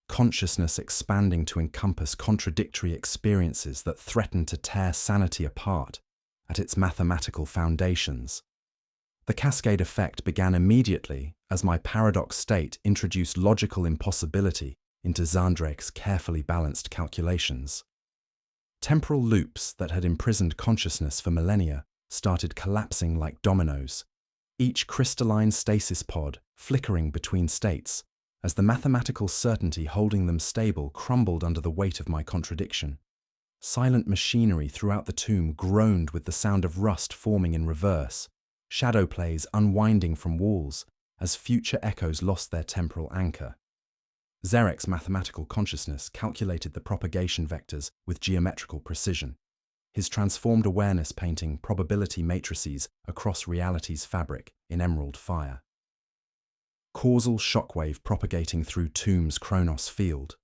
A: consciousness expanding to encompass contradictory experiences that threatened to tear sanity apart at its mathematical foundations. The cascade effect began immediately as my paradox state introduced logical impossibility into Xandrake's carefully balanced calculations. Temporal loops that had imprisoned consciousness for millennia started collapsing like dominoes, each crystalline stasis pod flickering between states as the mathematical certainty holding them stable crumbled under the weight of my contradiction. Silent machinery throughout the tomb groaned with the sound of rust forming in reverse, shadow plays unwinding from walls as future echoes lost their temporal anchor. Xerek's mathematical consciousness calculated the propagation vectors with geometrical precision, his transformed awareness painting probability matrices across reality's fabric in emerald fire. Causal shockwave propagating through Tomb's Chronos field.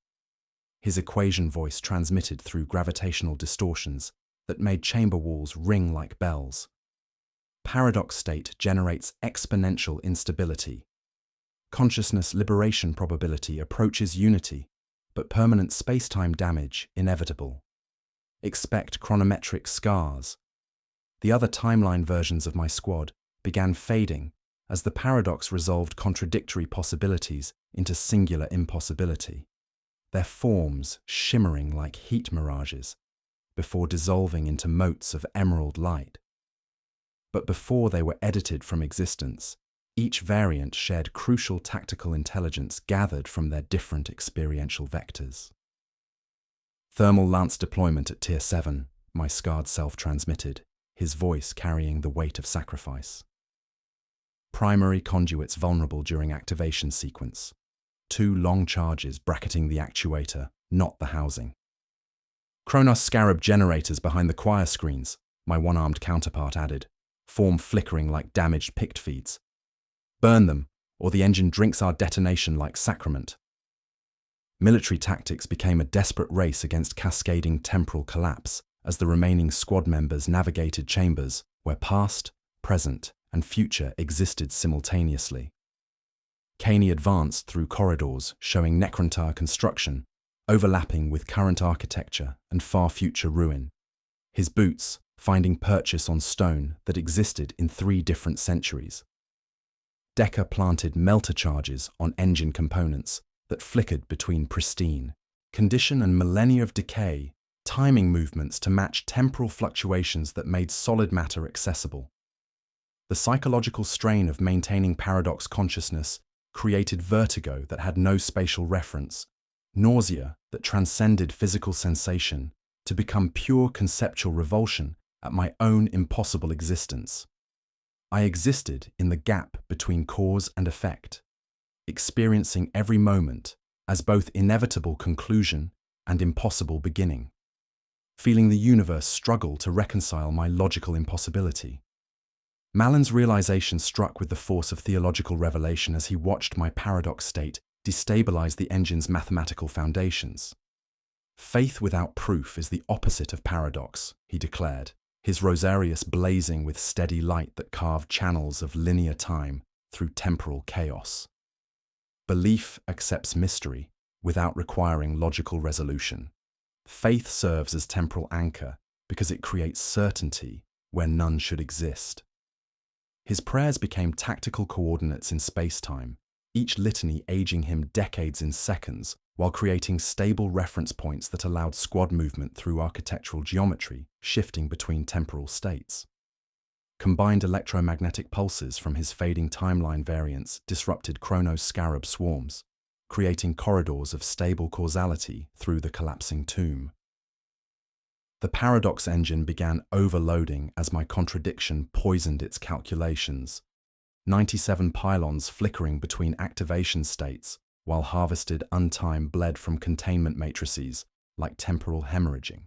A: His equation voice transmitted through gravitational distortions that made chamber walls ring like bells. Paradox state generates exponential instability. Consciousness liberation probability approaches unity, but permanent spacetime damage inevitable. Expect chronometric scars. The other timeline versions of my squad began fading as the paradox resolved contradictory possibilities into singular impossibility, their forms shimmering like heat mirages before dissolving into motes of emerald light. But before they were edited from existence, each variant shared crucial tactical intelligence gathered from their different experiential vectors. Thermal lance deployment at Tier 7, my scarred self transmitted, his voice carrying the weight of sacrifice. Primary conduits vulnerable during activation sequence. 2 long charges bracketing the actuator, not the housing. Chronos scarab generators behind the choir screens, my one-armed counterpart added, form flickering like damaged pict feeds. Burn them, or the engine drinks our detonation like sacrament. Military tactics became a desperate race against cascading temporal collapse as the remaining squad members navigated chambers where past, present, and future existed simultaneously. Caney advanced through corridors showing Necrontar construction, overlapping with current architecture and far future ruin. His boots finding purchase on stone that existed in 3 different centuries. Decker planted melter charges on engine components that flickered between pristine condition and millennia of decay, timing movements to match temporal fluctuations that made solid matter accessible. The psychological strain of maintaining paradox consciousness created vertigo that had no spatial reference, nausea that transcended physical sensation to become pure conceptual revulsion at my own impossible existence. I existed in the gap between cause and effect, experiencing every moment as both inevitable conclusion and impossible beginning, feeling the universe struggle to reconcile my logical impossibility. Malin's realization struck with the force of theological revelation as he watched my paradox state destabilize the engine's mathematical foundations. Faith without proof is the opposite of paradox, he declared, his rosarius blazing with steady light that carved channels of linear time through temporal chaos. Belief accepts mystery without requiring logical resolution. Faith serves as temporal anchor because it creates certainty where none should exist. His prayers became tactical coordinates in space-time, each litany aging him decades in seconds while creating stable reference points that allowed squad movement through architectural geometry, shifting between temporal states. Combined electromagnetic pulses from his fading timeline variants disrupted Chronos' scarab swarms, creating corridors of stable causality through the collapsing tomb. The paradox engine began overloading as my contradiction poisoned its calculations. 97 pylons flickering between activation states, while harvested untime bled from containment matrices like temporal hemorrhaging.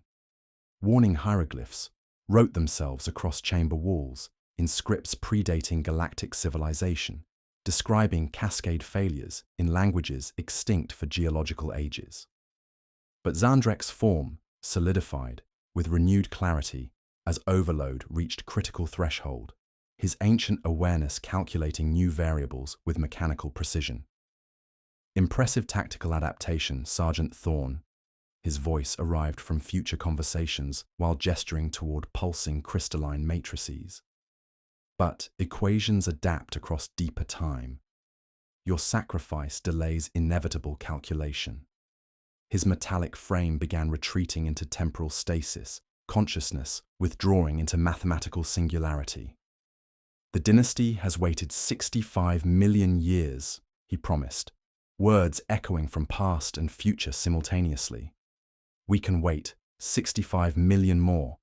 A: Warning hieroglyphs wrote themselves across chamber walls in scripts predating galactic civilization, describing cascade failures in languages extinct for geological ages. But Xandrek's form solidified with renewed clarity as overload reached critical threshold, his ancient awareness calculating new variables with mechanical precision. Impressive tactical adaptation, Sergeant Thorne. His voice arrived from future conversations while gesturing toward pulsing crystalline matrices. But equations adapt across deeper time. Your sacrifice delays inevitable calculation. His metallic frame began retreating into temporal stasis, consciousness withdrawing into mathematical singularity. The dynasty has waited 65 million years, he promised, words echoing from past and future simultaneously. We can wait 65 million more.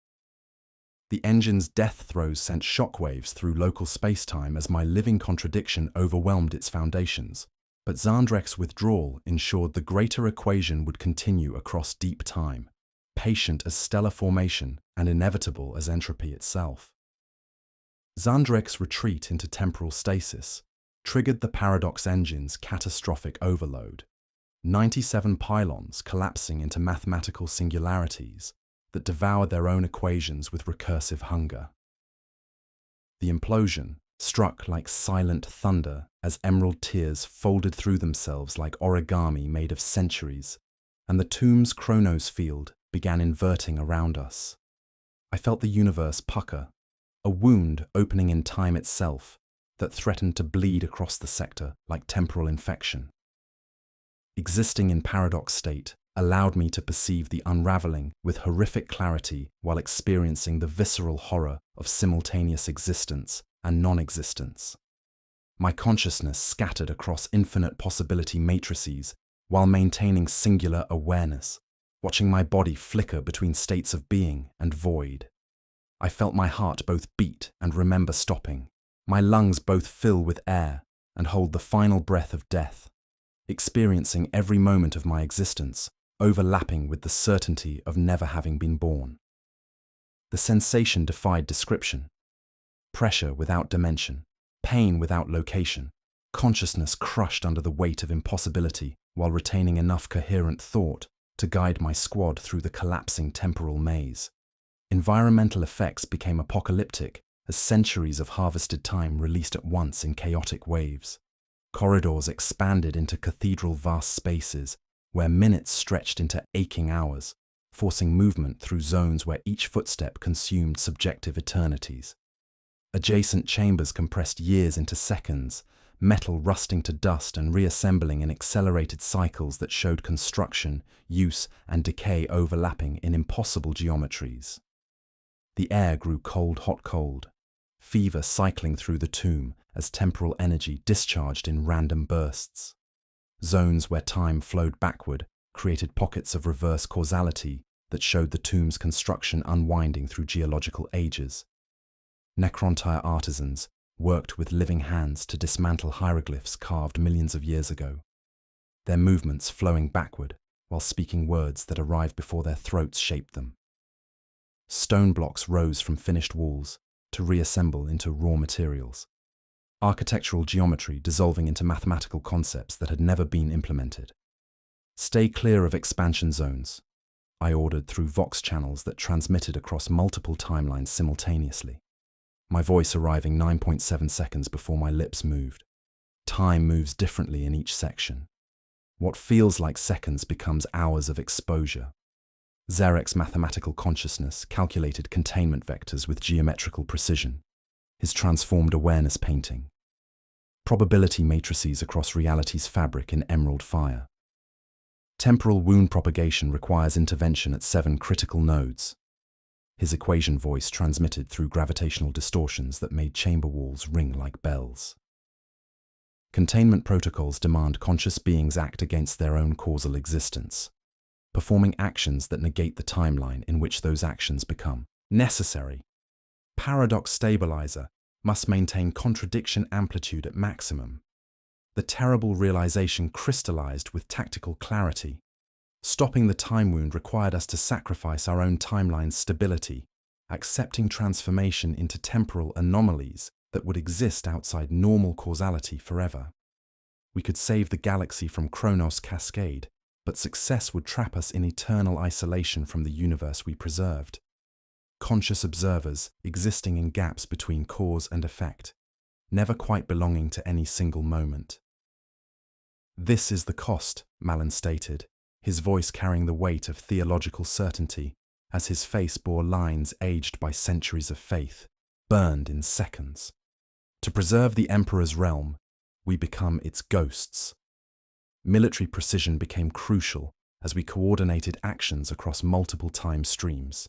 A: The engine's death throes sent shockwaves through local space-time as my living contradiction overwhelmed its foundations, but Xandrek's withdrawal ensured the greater equation would continue across deep time, patient as stellar formation and inevitable as entropy itself. Xandrek's retreat into temporal stasis triggered the paradox engine's catastrophic overload, 97 pylons collapsing into mathematical singularities that devoured their own equations with recursive hunger. The implosion struck like silent thunder as emerald tears folded through themselves like origami made of centuries, and the tomb's Chronos field began inverting around us. I felt the universe pucker, a wound opening in time itself that threatened to bleed across the sector like temporal infection. Existing in paradox state allowed me to perceive the unraveling with horrific clarity while experiencing the visceral horror of simultaneous existence and non-existence. My consciousness scattered across infinite possibility matrices while maintaining singular awareness, watching my body flicker between states of being and void. I felt my heart both beat and remember stopping, my lungs both fill with air and hold the final breath of death, experiencing every moment of my existence overlapping with the certainty of never having been born. The sensation defied description. Pressure without dimension, pain without location, consciousness crushed under the weight of impossibility while retaining enough coherent thought to guide my squad through the collapsing temporal maze. Environmental effects became apocalyptic as centuries of harvested time released at once in chaotic waves. Corridors expanded into cathedral vast spaces where minutes stretched into aching hours, forcing movement through zones where each footstep consumed subjective eternities. Adjacent chambers compressed years into seconds, metal rusting to dust and reassembling in accelerated cycles that showed construction, use, and decay overlapping in impossible geometries. The air grew cold, hot, cold, fever cycling through the tomb as temporal energy discharged in random bursts. Zones where time flowed backward created pockets of reverse causality that showed the tomb's construction unwinding through geological ages. Necron artisans worked with living hands to dismantle hieroglyphs carved millions of years ago, their movements flowing backward while speaking words that arrived before their throats shaped them. Stone blocks rose from finished walls to reassemble into raw materials, architectural geometry dissolving into mathematical concepts that had never been implemented. Stay clear of expansion zones, I ordered through Vox channels that transmitted across multiple timelines simultaneously, my voice arriving 9.7 seconds before my lips moved. Time moves differently in each section. What feels like seconds becomes hours of exposure. Zarek's mathematical consciousness calculated containment vectors with geometrical precision, his transformed awareness painting probability matrices across reality's fabric in emerald fire. Temporal wound propagation requires intervention at 7 critical nodes. his equation voice transmitted through gravitational distortions that made chamber walls ring like bells. Containment protocols demand conscious beings act against their own causal existence, performing actions that negate the timeline in which those actions become necessary. Paradox stabilizer must maintain contradiction amplitude at maximum. The terrible realization crystallized with tactical clarity. Stopping the time wound required us to sacrifice our own timeline's stability, accepting transformation into temporal anomalies that would exist outside normal causality forever. We could save the galaxy from Kronos' cascade, but success would trap us in eternal isolation from the universe we preserved. Conscious observers existing in gaps between cause and effect, never quite belonging to any single moment. This is the cost, Malin stated, his voice carrying the weight of theological certainty, as his face bore lines aged by centuries of faith, burned in seconds. To preserve the Emperor's realm, we become its ghosts. Military precision became crucial as we coordinated actions across multiple time streams,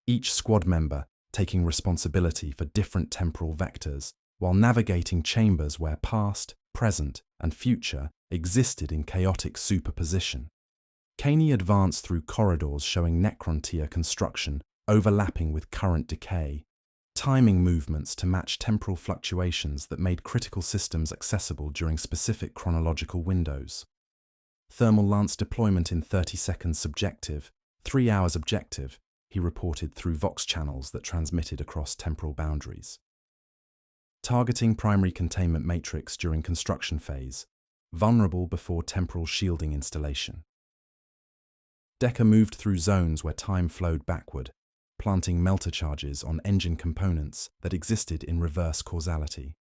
A: each squad member taking responsibility for different temporal vectors while navigating chambers where past, present, and future existed in chaotic superposition. Caney advanced through corridors showing Necron tier construction overlapping with current decay, timing movements to match temporal fluctuations that made critical systems accessible during specific chronological windows. Thermal lance deployment in 30 seconds subjective, 3 hours objective, he reported through Vox channels that transmitted across temporal boundaries. Targeting primary containment matrix during construction phase, vulnerable before temporal shielding installation. Decker moved through zones where time flowed backward, planting melter charges on engine components that existed in reverse causality.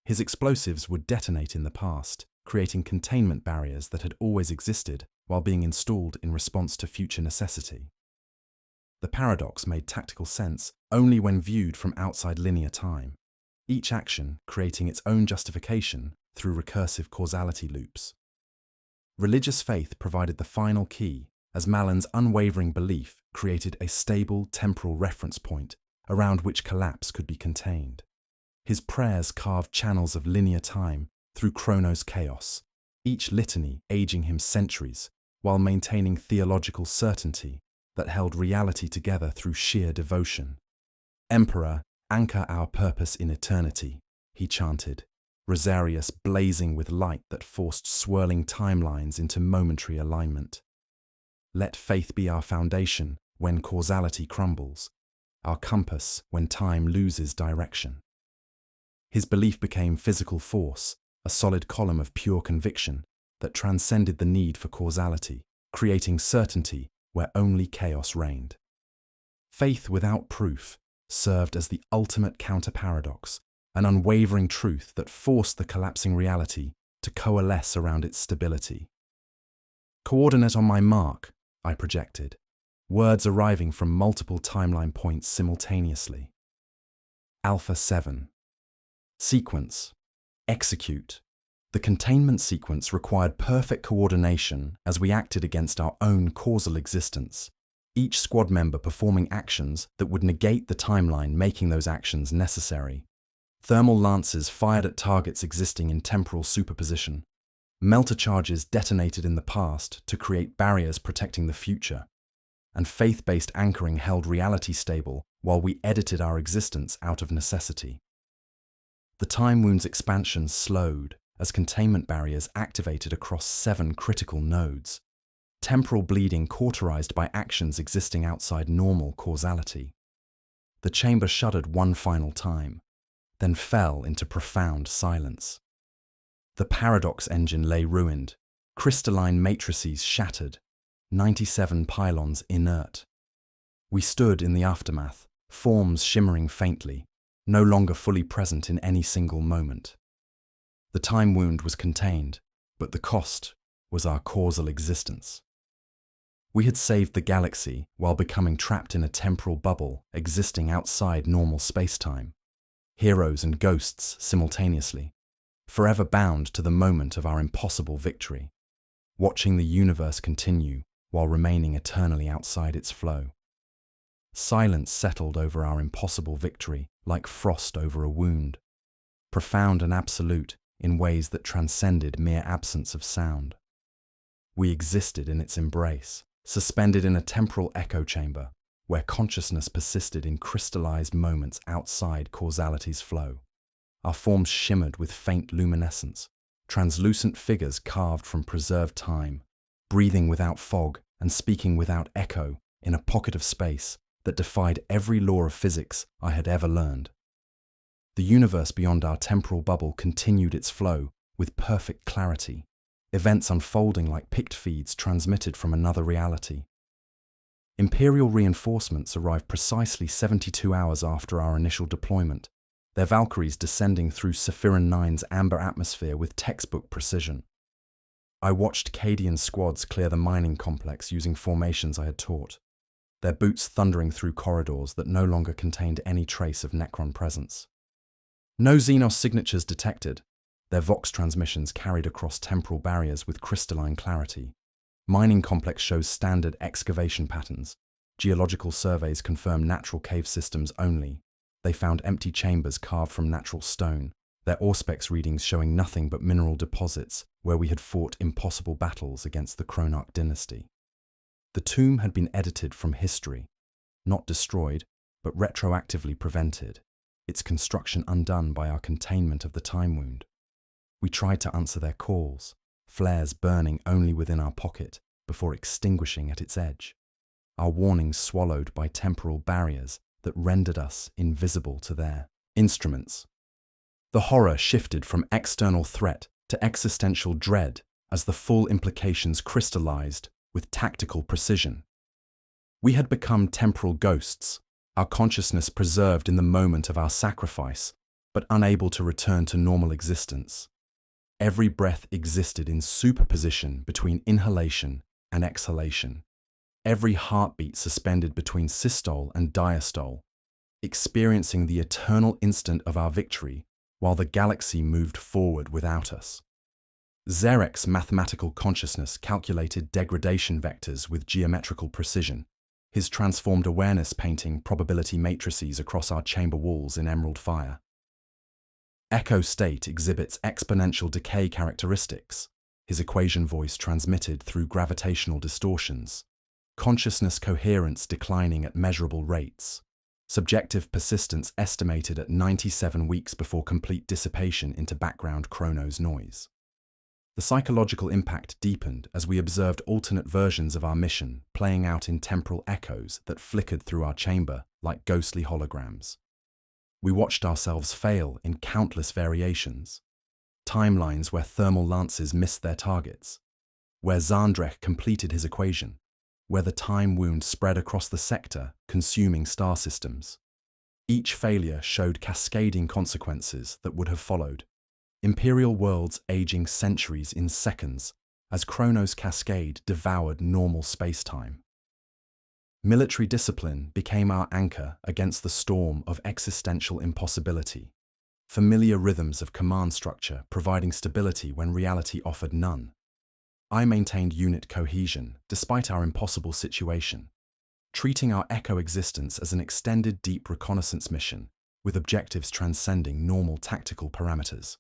A: His explosives would detonate in the past, creating containment barriers that had always existed while being installed in response to future necessity. The paradox made tactical sense only when viewed from outside linear time, each action creating its own justification through recursive causality loops. Religious faith provided the final key, as Malin's unwavering belief created a stable temporal reference point around which collapse could be contained. His prayers carved channels of linear time through Kronos' chaos, each litany aging him centuries while maintaining theological certainty that held reality together through sheer devotion. Emperor, anchor our purpose in eternity, he chanted, Rosarius blazing with light that forced swirling timelines into momentary alignment. Let faith be our foundation when causality crumbles, our compass when time loses direction. His belief became physical force, a solid column of pure conviction that transcended the need for causality, creating certainty where only chaos reigned. Faith without proof served as the ultimate counter-paradox, an unwavering truth that forced the collapsing reality to coalesce around its stability. Coordinate on my mark, I projected, words arriving from multiple timeline points simultaneously. Alpha 7. Sequence. Execute. The containment sequence required perfect coordination as we acted against our own causal existence, each squad member performing actions that would negate the timeline making those actions necessary. Thermal lances fired at targets existing in temporal superposition. Melter charges detonated in the past to create barriers protecting the future. And faith-based anchoring held reality stable while we edited our existence out of necessity. The time wound's expansion slowed as containment barriers activated across 7 critical nodes. Temporal bleeding cauterized by actions existing outside normal causality. The chamber shuddered one final time, then fell into profound silence. The paradox engine lay ruined, crystalline matrices shattered, 97 pylons inert. We stood in the aftermath, forms shimmering faintly, no longer fully present in any single moment. The time wound was contained, but the cost was our causal existence. We had saved the galaxy while becoming trapped in a temporal bubble existing outside normal space-time. Heroes and ghosts simultaneously, forever bound to the moment of our impossible victory, watching the universe continue while remaining eternally outside its flow. Silence settled over our impossible victory, like frost over a wound, profound and absolute in ways that transcended mere absence of sound. We existed in its embrace, suspended in a temporal echo chamber, where consciousness persisted in crystallized moments outside causality's flow. Our forms shimmered with faint luminescence, translucent figures carved from preserved time, breathing without fog and speaking without echo in a pocket of space that defied every law of physics I had ever learned. The universe beyond our temporal bubble continued its flow with perfect clarity, events unfolding like picked feeds transmitted from another reality. Imperial reinforcements arrived precisely 72 hours after our initial deployment, their Valkyries descending through Sephiron 9's amber atmosphere with textbook precision. I watched Cadian squads clear the mining complex using formations I had taught, their boots thundering through corridors that no longer contained any trace of Necron presence. No Xenos signatures detected, their Vox transmissions carried across temporal barriers with crystalline clarity. Mining complex shows standard excavation patterns. Geological surveys confirm natural cave systems only. They found empty chambers carved from natural stone, their Auspex readings showing nothing but mineral deposits where we had fought impossible battles against the Chronarch dynasty. The tomb had been edited from history, not destroyed, but retroactively prevented, its construction undone by our containment of the time wound. We tried to answer their calls, flares burning only within our pocket before extinguishing at its edge, our warnings swallowed by temporal barriers that rendered us invisible to their instruments. The horror shifted from external threat to existential dread as the full implications crystallized with tactical precision. We had become temporal ghosts, our consciousness preserved in the moment of our sacrifice, but unable to return to normal existence. Every breath existed in superposition between inhalation and exhalation, every heartbeat suspended between systole and diastole, experiencing the eternal instant of our victory while the galaxy moved forward without us. Zerek's mathematical consciousness calculated degradation vectors with geometrical precision, his transformed awareness painting probability matrices across our chamber walls in emerald fire. Echo State exhibits exponential decay characteristics, his equation voice transmitted through gravitational distortions, consciousness coherence declining at measurable rates, subjective persistence estimated at 97 weeks before complete dissipation into background chronos noise. The psychological impact deepened as we observed alternate versions of our mission playing out in temporal echoes that flickered through our chamber like ghostly holograms. We watched ourselves fail in countless variations, timelines where thermal lances missed their targets, where Zandrek completed his equation, where the time wound spread across the sector, consuming star systems. Each failure showed cascading consequences that would have followed, imperial worlds aging centuries in seconds as Chronos' cascade devoured normal space-time. Military discipline became our anchor against the storm of existential impossibility, familiar rhythms of command structure providing stability when reality offered none. I maintained unit cohesion despite our impossible situation, treating our echo existence as an extended deep reconnaissance mission with objectives transcending normal tactical parameters.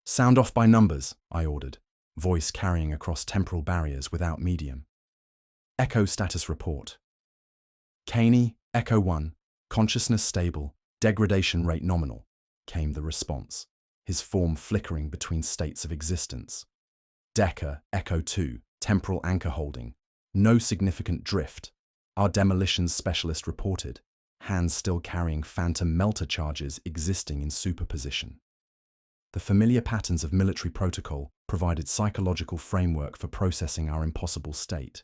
A: "Sound off by numbers," I ordered, voice carrying across temporal barriers without medium. Echo status report. Caney, Echo 1, consciousness stable, degradation rate nominal, came the response, his form flickering between states of existence. Decker, Echo 2, temporal anchor holding, no significant drift, our demolitions specialist reported, hands still carrying phantom melter charges existing in superposition. The familiar patterns of military protocol provided psychological framework for processing our impossible state,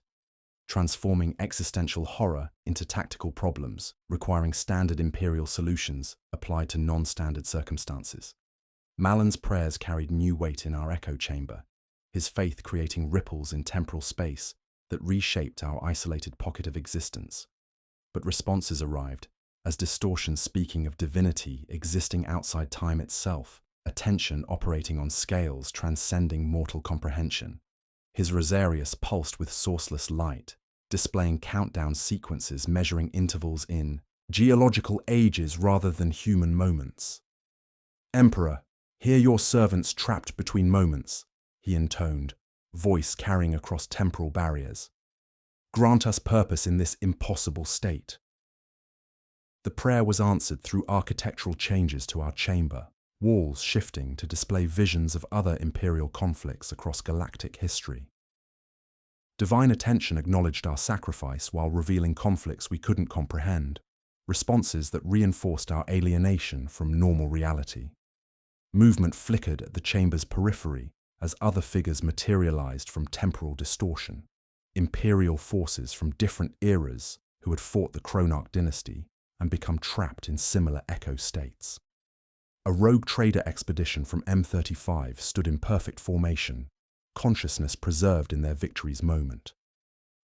A: transforming existential horror into tactical problems, requiring standard imperial solutions applied to non-standard circumstances. Malan's prayers carried new weight in our echo chamber, his faith creating ripples in temporal space that reshaped our isolated pocket of existence. But responses arrived, as distortions speaking of divinity existing outside time itself, attention operating on scales transcending mortal comprehension. His Rosarius pulsed with sourceless light, displaying countdown sequences measuring intervals in geological ages rather than human moments. "Emperor, hear your servants trapped between moments," he intoned, voice carrying across temporal barriers. "Grant us purpose in this impossible state." The prayer was answered through architectural changes to our chamber, walls shifting to display visions of other imperial conflicts across galactic history. Divine attention acknowledged our sacrifice while revealing conflicts we couldn't comprehend, responses that reinforced our alienation from normal reality. Movement flickered at the chamber's periphery as other figures materialized from temporal distortion, imperial forces from different eras who had fought the Cronarch dynasty and become trapped in similar echo states. A rogue trader expedition from M35 stood in perfect formation, consciousness preserved in their victory's moment.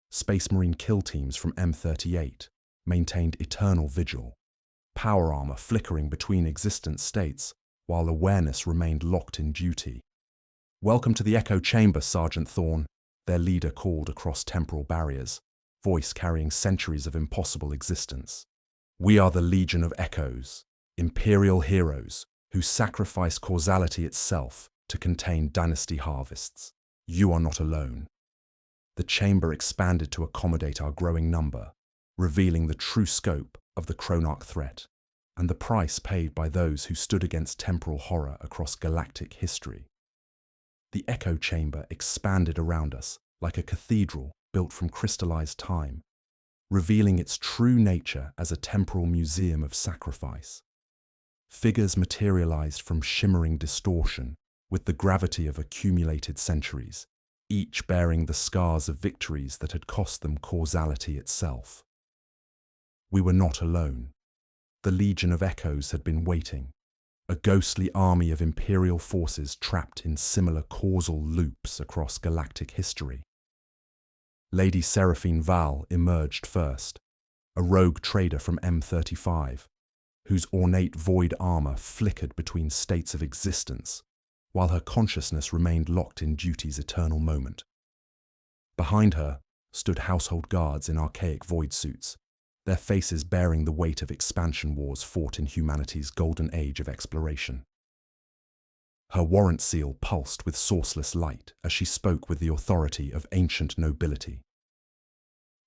A: Space Marine kill teams from M38 maintained eternal vigil, power armor flickering between existent states while awareness remained locked in duty. "Welcome to the Echo Chamber, Sergeant Thorne," their leader called across temporal barriers, voice carrying centuries of impossible existence. "We are the Legion of Echoes, imperial heroes who sacrifice causality itself to contain dynasty harvests. You are not alone." The chamber expanded to accommodate our growing number, revealing the true scope of the Cronarch threat and the price paid by those who stood against temporal horror across galactic history. The echo chamber expanded around us like a cathedral built from crystallized time, revealing its true nature as a temporal museum of sacrifice. Figures materialized from shimmering distortion with the gravity of accumulated centuries, each bearing the scars of victories that had cost them causality itself. We were not alone. The Legion of Echoes had been waiting, a ghostly army of imperial forces trapped in similar causal loops across galactic history. Lady Seraphine Val emerged first, a rogue trader from M35, whose ornate void armor flickered between states of existence, while her consciousness remained locked in duty's eternal moment. Behind her stood household guards in archaic void suits, their faces bearing the weight of expansion wars fought in humanity's golden age of exploration. Her warrant seal pulsed with sourceless light as she spoke with the authority of ancient nobility.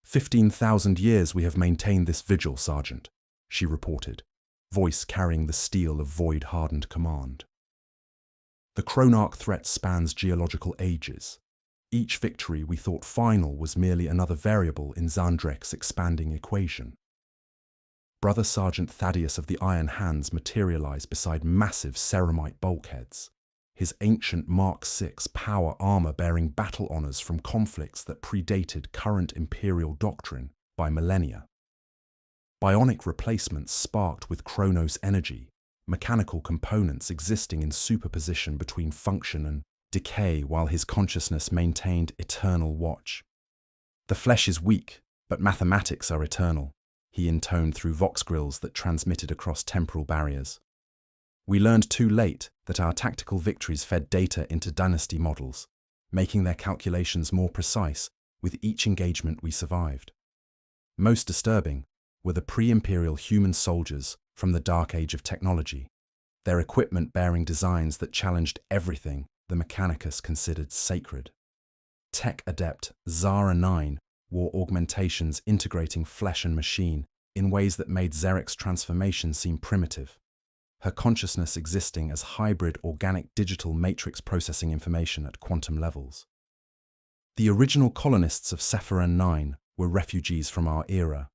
A: 15,000 years we have maintained this vigil, Sergeant, she reported, voice carrying the steel of void-hardened command. The Cronarch threat spans geological ages. Each victory we thought final was merely another variable in Xandrek's expanding equation. Brother Sergeant Thaddeus of the Iron Hands materialized beside massive ceramite bulkheads, his ancient Mark VI power armor bearing battle honors from conflicts that predated current imperial doctrine by millennia. Bionic replacements sparked with Chronos energy, mechanical components existing in superposition between function and decay while his consciousness maintained eternal watch. "The flesh is weak, but mathematics are eternal," he intoned through vox grills that transmitted across temporal barriers. "We learned too late that our tactical victories fed data into dynasty models, making their calculations more precise with each engagement we survived. Most disturbing were the pre-imperial human soldiers from the dark age of technology, their equipment bearing designs that challenged everything the Mechanicus considered sacred. Tech adept Zara 9 wore augmentations integrating flesh and machine in ways that made Xerek's transformation seem primitive, her consciousness existing as hybrid organic digital matrix processing information at quantum levels. The original colonists of Sephiron 9 were refugees from our era.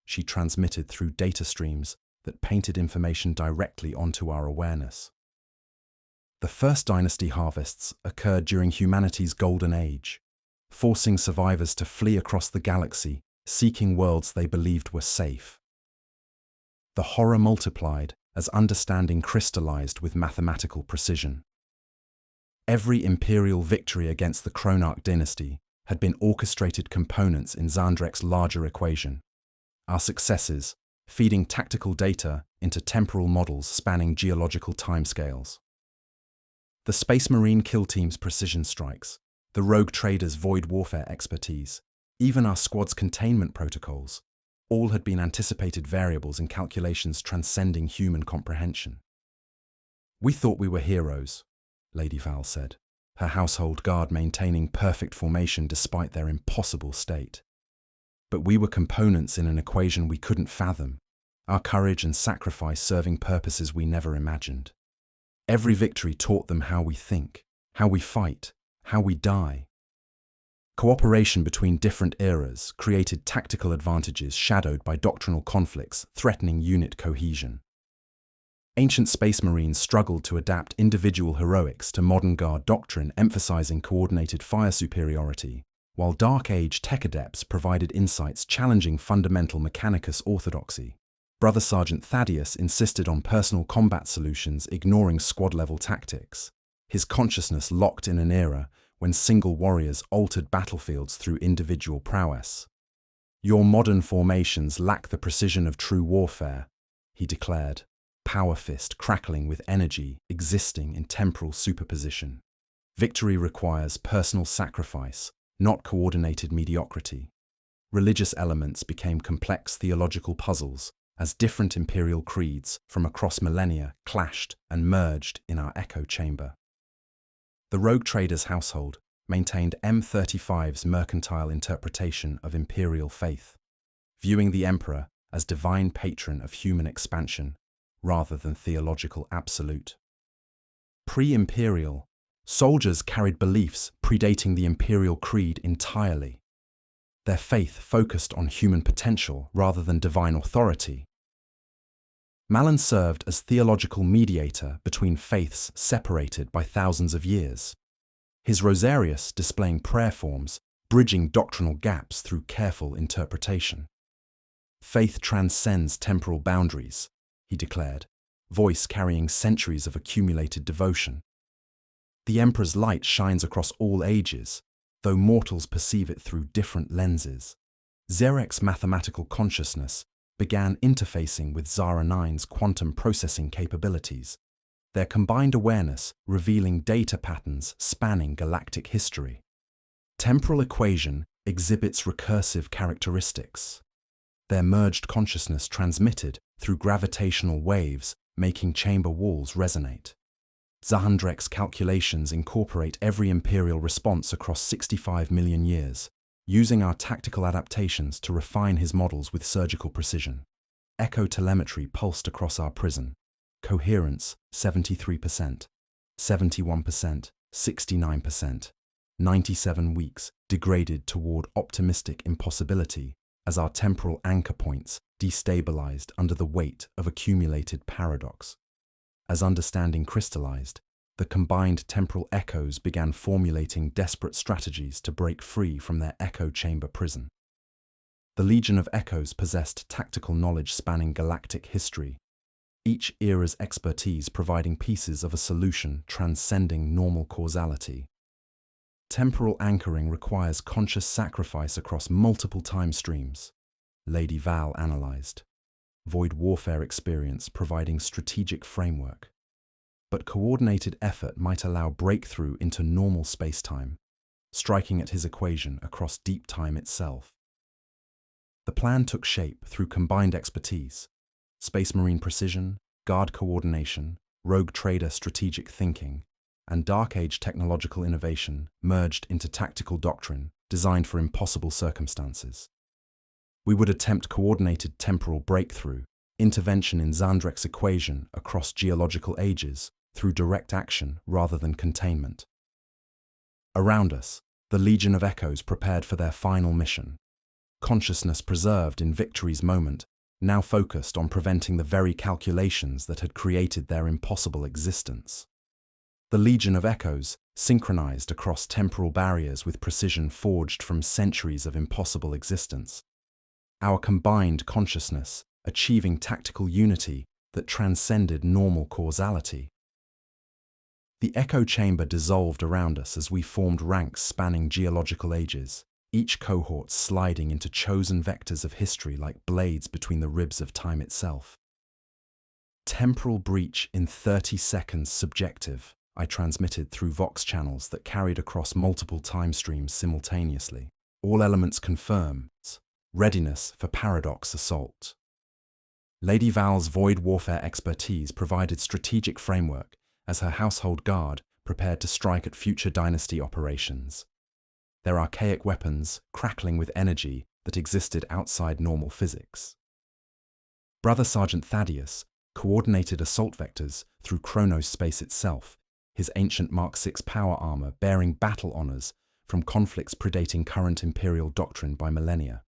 A: She transmitted through data streams that painted information directly onto our awareness. The first dynasty harvests occurred during humanity's golden age, forcing survivors to flee across the galaxy, seeking worlds they believed were safe. The horror multiplied as understanding crystallized with mathematical precision. Every imperial victory against the Cronarch dynasty had been orchestrated components in Xandrek's larger equation. Our successes, feeding tactical data into temporal models spanning geological timescales. The Space Marine kill team's precision strikes, the rogue trader's void warfare expertise, Even our squad's containment protocols, all had been anticipated variables and calculations transcending human comprehension. "We thought we were heroes," Lady Val said, her household guard maintaining perfect formation despite their impossible state. "But we were components in an equation we couldn't fathom, our courage and sacrifice serving purposes we never imagined. Every victory taught them how we think, how we fight, how we die." Cooperation between different eras created tactical advantages shadowed by doctrinal conflicts threatening unit cohesion. Ancient Space Marines struggled to adapt individual heroics to modern Guard doctrine emphasizing coordinated fire superiority, while Dark Age tech adepts provided insights challenging fundamental Mechanicus orthodoxy. Brother Sergeant Thaddeus insisted on personal combat solutions, ignoring squad-level tactics, his consciousness locked in an era when single warriors altered battlefields through individual prowess. "Your modern formations lack the precision of true warfare," he declared, power fist crackling with energy existing in temporal superposition. "Victory requires personal sacrifice, not coordinated mediocrity." Religious elements became complex theological puzzles as different imperial creeds from across millennia clashed and merged in our echo chamber. The rogue trader's household maintained M35's mercantile interpretation of imperial faith, viewing the emperor as divine patron of human expansion rather than theological absolute. Pre-imperial, soldiers carried beliefs predating the imperial creed entirely. Their faith focused on human potential rather than divine authority. Malin served as theological mediator between faiths separated by thousands of years, his Rosarius displaying prayer forms, bridging doctrinal gaps through careful interpretation. "Faith transcends temporal boundaries," he declared, voice carrying centuries of accumulated devotion. "The Emperor's light shines across all ages, though mortals perceive it through different lenses." Zerek's mathematical consciousness began interfacing with Zara 9's quantum processing capabilities, their combined awareness revealing data patterns spanning galactic history. Temporal equation exhibits recursive characteristics. Their merged consciousness transmitted through gravitational waves, making chamber walls resonate. Zahandrek's calculations incorporate every imperial response across 65 million years, using our tactical adaptations to refine his models with surgical precision. Echo telemetry pulsed across our prison. Coherence 73%, 71%, 69%, 97 weeks degraded toward optimistic impossibility as our temporal anchor points destabilized under the weight of accumulated paradox. As understanding crystallized, the combined temporal echoes began formulating desperate strategies to break free from their echo chamber prison. The Legion of Echoes possessed tactical knowledge spanning galactic history, each era's expertise providing pieces of a solution transcending normal causality. Temporal anchoring requires conscious sacrifice across multiple time streams, Lady Val analyzed. Void warfare experience providing strategic framework. But coordinated effort might allow breakthrough into normal spacetime, striking at his equation across deep time itself. The plan took shape through combined expertise, Space Marine precision, Guard coordination, rogue trader strategic thinking, and Dark Age technological innovation merged into tactical doctrine designed for impossible circumstances. We would attempt coordinated temporal breakthrough, intervention in Zandrek's equation across geological ages through direct action rather than containment. Around us, the Legion of Echoes prepared for their final mission. Consciousness preserved in victory's moment, now focused on preventing the very calculations that had created their impossible existence. The Legion of Echoes synchronized across temporal barriers with precision forged from centuries of impossible existence. Our combined consciousness achieving tactical unity that transcended normal causality. The echo chamber dissolved around us as we formed ranks spanning geological ages, each cohort sliding into chosen vectors of history like blades between the ribs of time itself. "Temporal breach in 30 seconds subjective," I transmitted through Vox channels that carried across multiple time streams simultaneously. All elements confirmed. Readiness for paradox assault. Lady Val's void warfare expertise provided strategic framework as her household guard prepared to strike at future dynasty operations. Their archaic weapons crackling with energy that existed outside normal physics. Brother Sergeant Thaddeus coordinated assault vectors through Chronos space itself, his ancient Mark VI power armor bearing battle honors from conflicts predating current Imperial doctrine by millennia.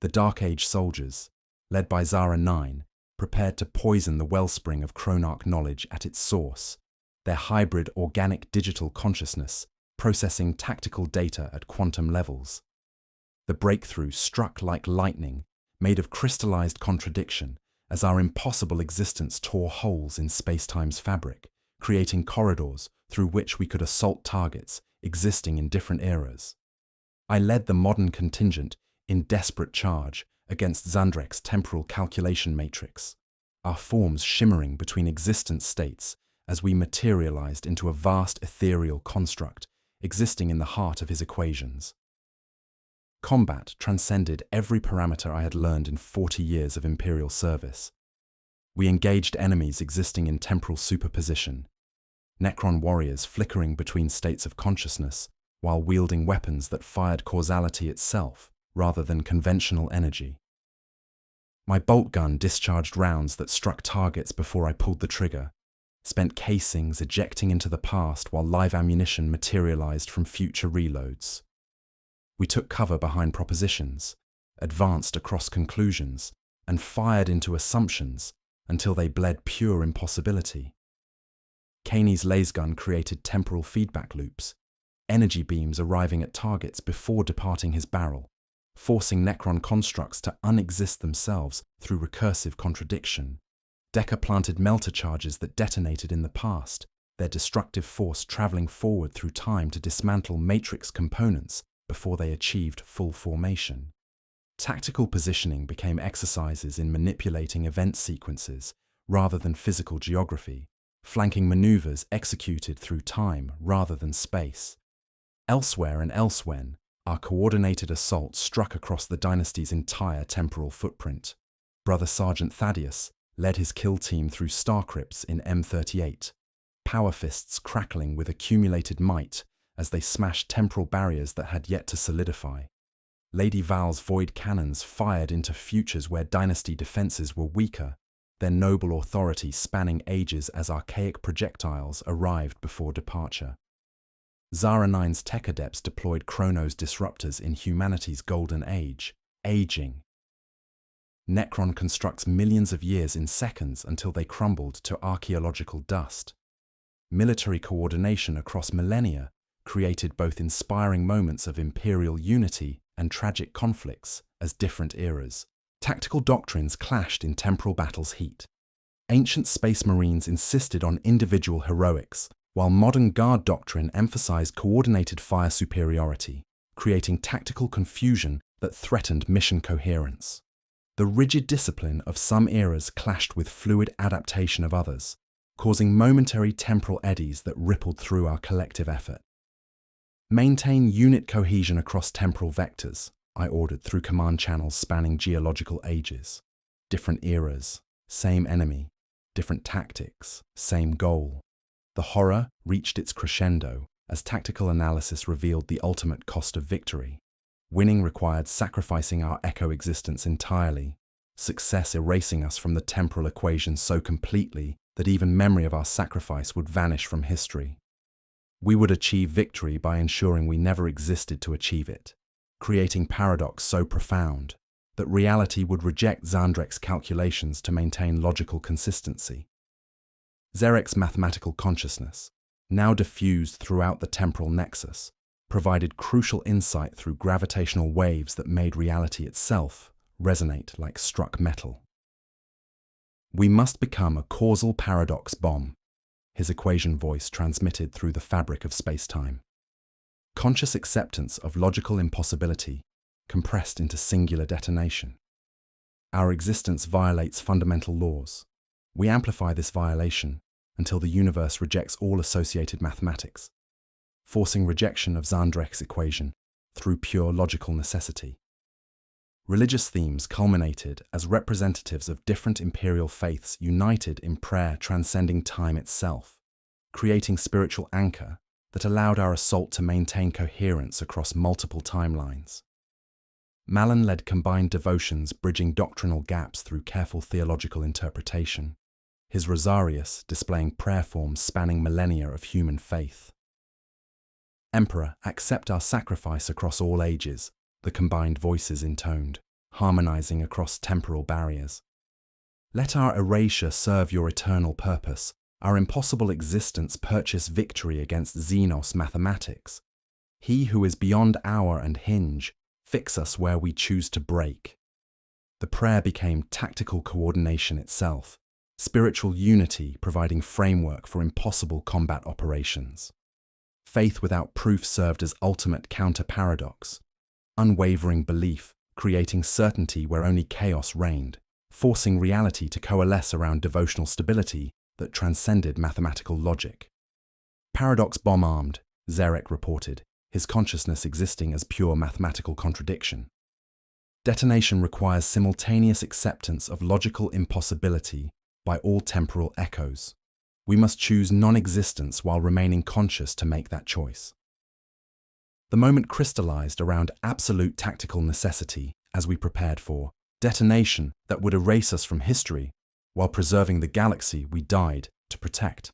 A: The Dark Age soldiers, led by Zara 9, prepared to poison the wellspring of Chronarch knowledge at its source, their hybrid organic digital consciousness processing tactical data at quantum levels. The breakthrough struck like lightning, made of crystallized contradiction, as our impossible existence tore holes in spacetime's fabric, creating corridors through which we could assault targets existing in different eras. I led the modern contingent in desperate charge against Zandrek's temporal calculation matrix, our forms shimmering between existent states as we materialized into a vast ethereal construct existing in the heart of his equations. Combat transcended every parameter I had learned in 40 years of Imperial service. We engaged enemies existing in temporal superposition, Necron warriors flickering between states of consciousness while wielding weapons that fired causality itself rather than conventional energy. My bolt gun discharged rounds that struck targets before I pulled the trigger, spent casings ejecting into the past while live ammunition materialized from future reloads. We took cover behind propositions, advanced across conclusions, and fired into assumptions until they bled pure impossibility. Kaney's lasgun created temporal feedback loops, energy beams arriving at targets before departing his barrel, forcing Necron constructs to unexist themselves through recursive contradiction. Decker planted melter charges that detonated in the past, their destructive force traveling forward through time to dismantle matrix components before they achieved full formation. Tactical positioning became exercises in manipulating event sequences rather than physical geography, flanking maneuvers executed through time rather than space. Elsewhere and elsewhen, our coordinated assault struck across the dynasty's entire temporal footprint. Brother Sergeant Thaddeus led his kill team through star crypts in M38, power fists crackling with accumulated might as they smashed temporal barriers that had yet to solidify. Lady Val's void cannons fired into futures where dynasty defenses were weaker, their noble authority spanning ages as archaic projectiles arrived before departure. Zara 9's tech adepts deployed Chronos disruptors in humanity's golden age, aging. Necron constructs millions of years in seconds until they crumbled to archaeological dust. Military coordination across millennia created both inspiring moments of imperial unity and tragic conflicts as different eras. Tactical doctrines clashed in temporal battle's heat. Ancient space marines insisted on individual heroics, while modern guard doctrine emphasized coordinated fire superiority, creating tactical confusion that threatened mission coherence. The rigid discipline of some eras clashed with fluid adaptation of others, causing momentary temporal eddies that rippled through our collective effort. Maintain unit cohesion across temporal vectors, I ordered through command channels spanning geological ages. Different eras, same enemy, different tactics, same goal. The horror reached its crescendo as tactical analysis revealed the ultimate cost of victory. Winning required sacrificing our echo existence entirely, success erasing us from the temporal equation so completely that even memory of our sacrifice would vanish from history. We would achieve victory by ensuring we never existed to achieve it, creating paradox so profound that reality would reject Zandrek's calculations to maintain logical consistency. Zerek's mathematical consciousness, now diffused throughout the temporal nexus, provided crucial insight through gravitational waves that made reality itself resonate like struck metal. We must become a causal paradox bomb, his equation voice transmitted through the fabric of space-time. Conscious acceptance of logical impossibility compressed into singular detonation. Our existence violates fundamental laws. We amplify this violation until the universe rejects all associated mathematics, forcing rejection of Zandrek's equation through pure logical necessity. Religious themes culminated as representatives of different imperial faiths united in prayer transcending time itself, creating spiritual anchor that allowed our assault to maintain coherence across multiple timelines. Malin led combined devotions bridging doctrinal gaps through careful theological interpretation, his Rosarius displaying prayer forms spanning millennia of human faith. Emperor, accept our sacrifice across all ages, the combined voices intoned, harmonizing across temporal barriers. Let our erasure serve your eternal purpose, our impossible existence purchase victory against Xenos mathematics. He who is beyond hour and hinge, fix us where we choose to break. The prayer became tactical coordination itself, spiritual unity providing framework for impossible combat operations. Faith without proof served as ultimate counter-paradox, unwavering belief creating certainty where only chaos reigned, forcing reality to coalesce around devotional stability that transcended mathematical logic. Paradox bomb-armed, Zarek reported, his consciousness existing as pure mathematical contradiction. Detonation requires simultaneous acceptance of logical impossibility by all temporal echoes. We must choose non-existence while remaining conscious to make that choice. The moment crystallized around absolute tactical necessity as we prepared for detonation that would erase us from history while preserving the galaxy we died to protect.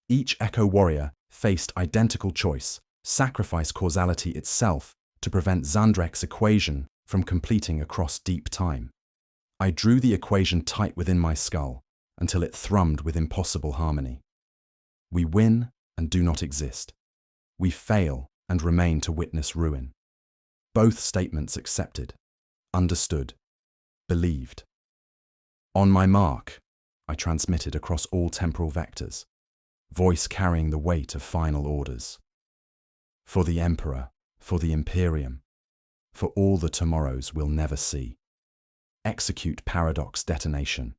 A: Each Echo Warrior faced identical choice, sacrifice causality itself to prevent Xandrek's equation from completing across deep time. I drew the equation tight within my skull until it thrummed with impossible harmony. We win and do not exist. We fail and remain to witness ruin. Both statements accepted, understood, believed. On my mark, I transmitted across all temporal vectors, voice carrying the weight of final orders. For the Emperor, for the Imperium, for all the tomorrows we'll never see. Execute paradox detonation.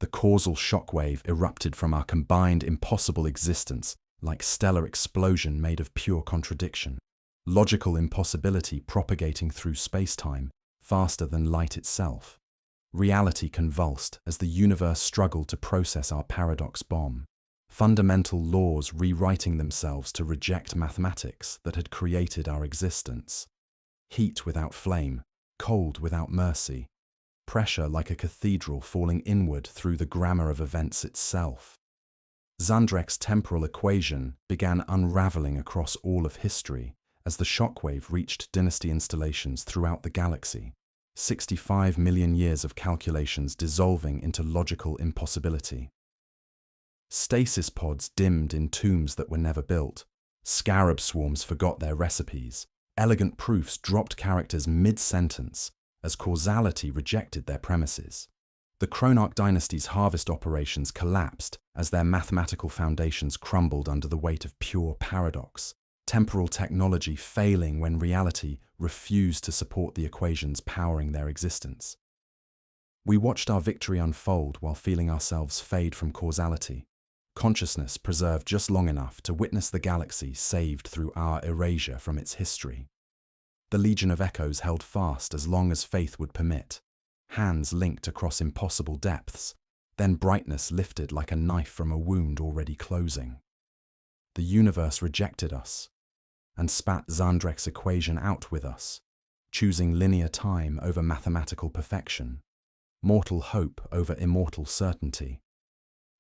A: The causal shockwave erupted from our combined impossible existence like stellar explosion made of pure contradiction, logical impossibility propagating through space-time faster than light itself. Reality convulsed as the universe struggled to process our paradox bomb, fundamental laws rewriting themselves to reject mathematics that had created our existence. Heat without flame, cold without mercy, pressure like a cathedral falling inward through the grammar of events itself. Xandrek's temporal equation began unraveling across all of history as the shockwave reached dynasty installations throughout the galaxy, 65 million years of calculations dissolving into logical impossibility. Stasis pods dimmed in tombs that were never built, scarab swarms forgot their recipes, elegant proofs dropped characters mid-sentence as causality rejected their premises. The Chronarch dynasty's harvest operations collapsed as their mathematical foundations crumbled under the weight of pure paradox, temporal technology failing when reality refused to support the equations powering their existence. We watched our victory unfold while feeling ourselves fade from causality, consciousness preserved just long enough to witness the galaxy saved through our erasure from its history. The Legion of Echoes held fast as long as faith would permit, hands linked across impossible depths, then brightness lifted like a knife from a wound already closing. The universe rejected us and spat Xandrek's equation out with us, choosing linear time over mathematical perfection, mortal hope over immortal certainty.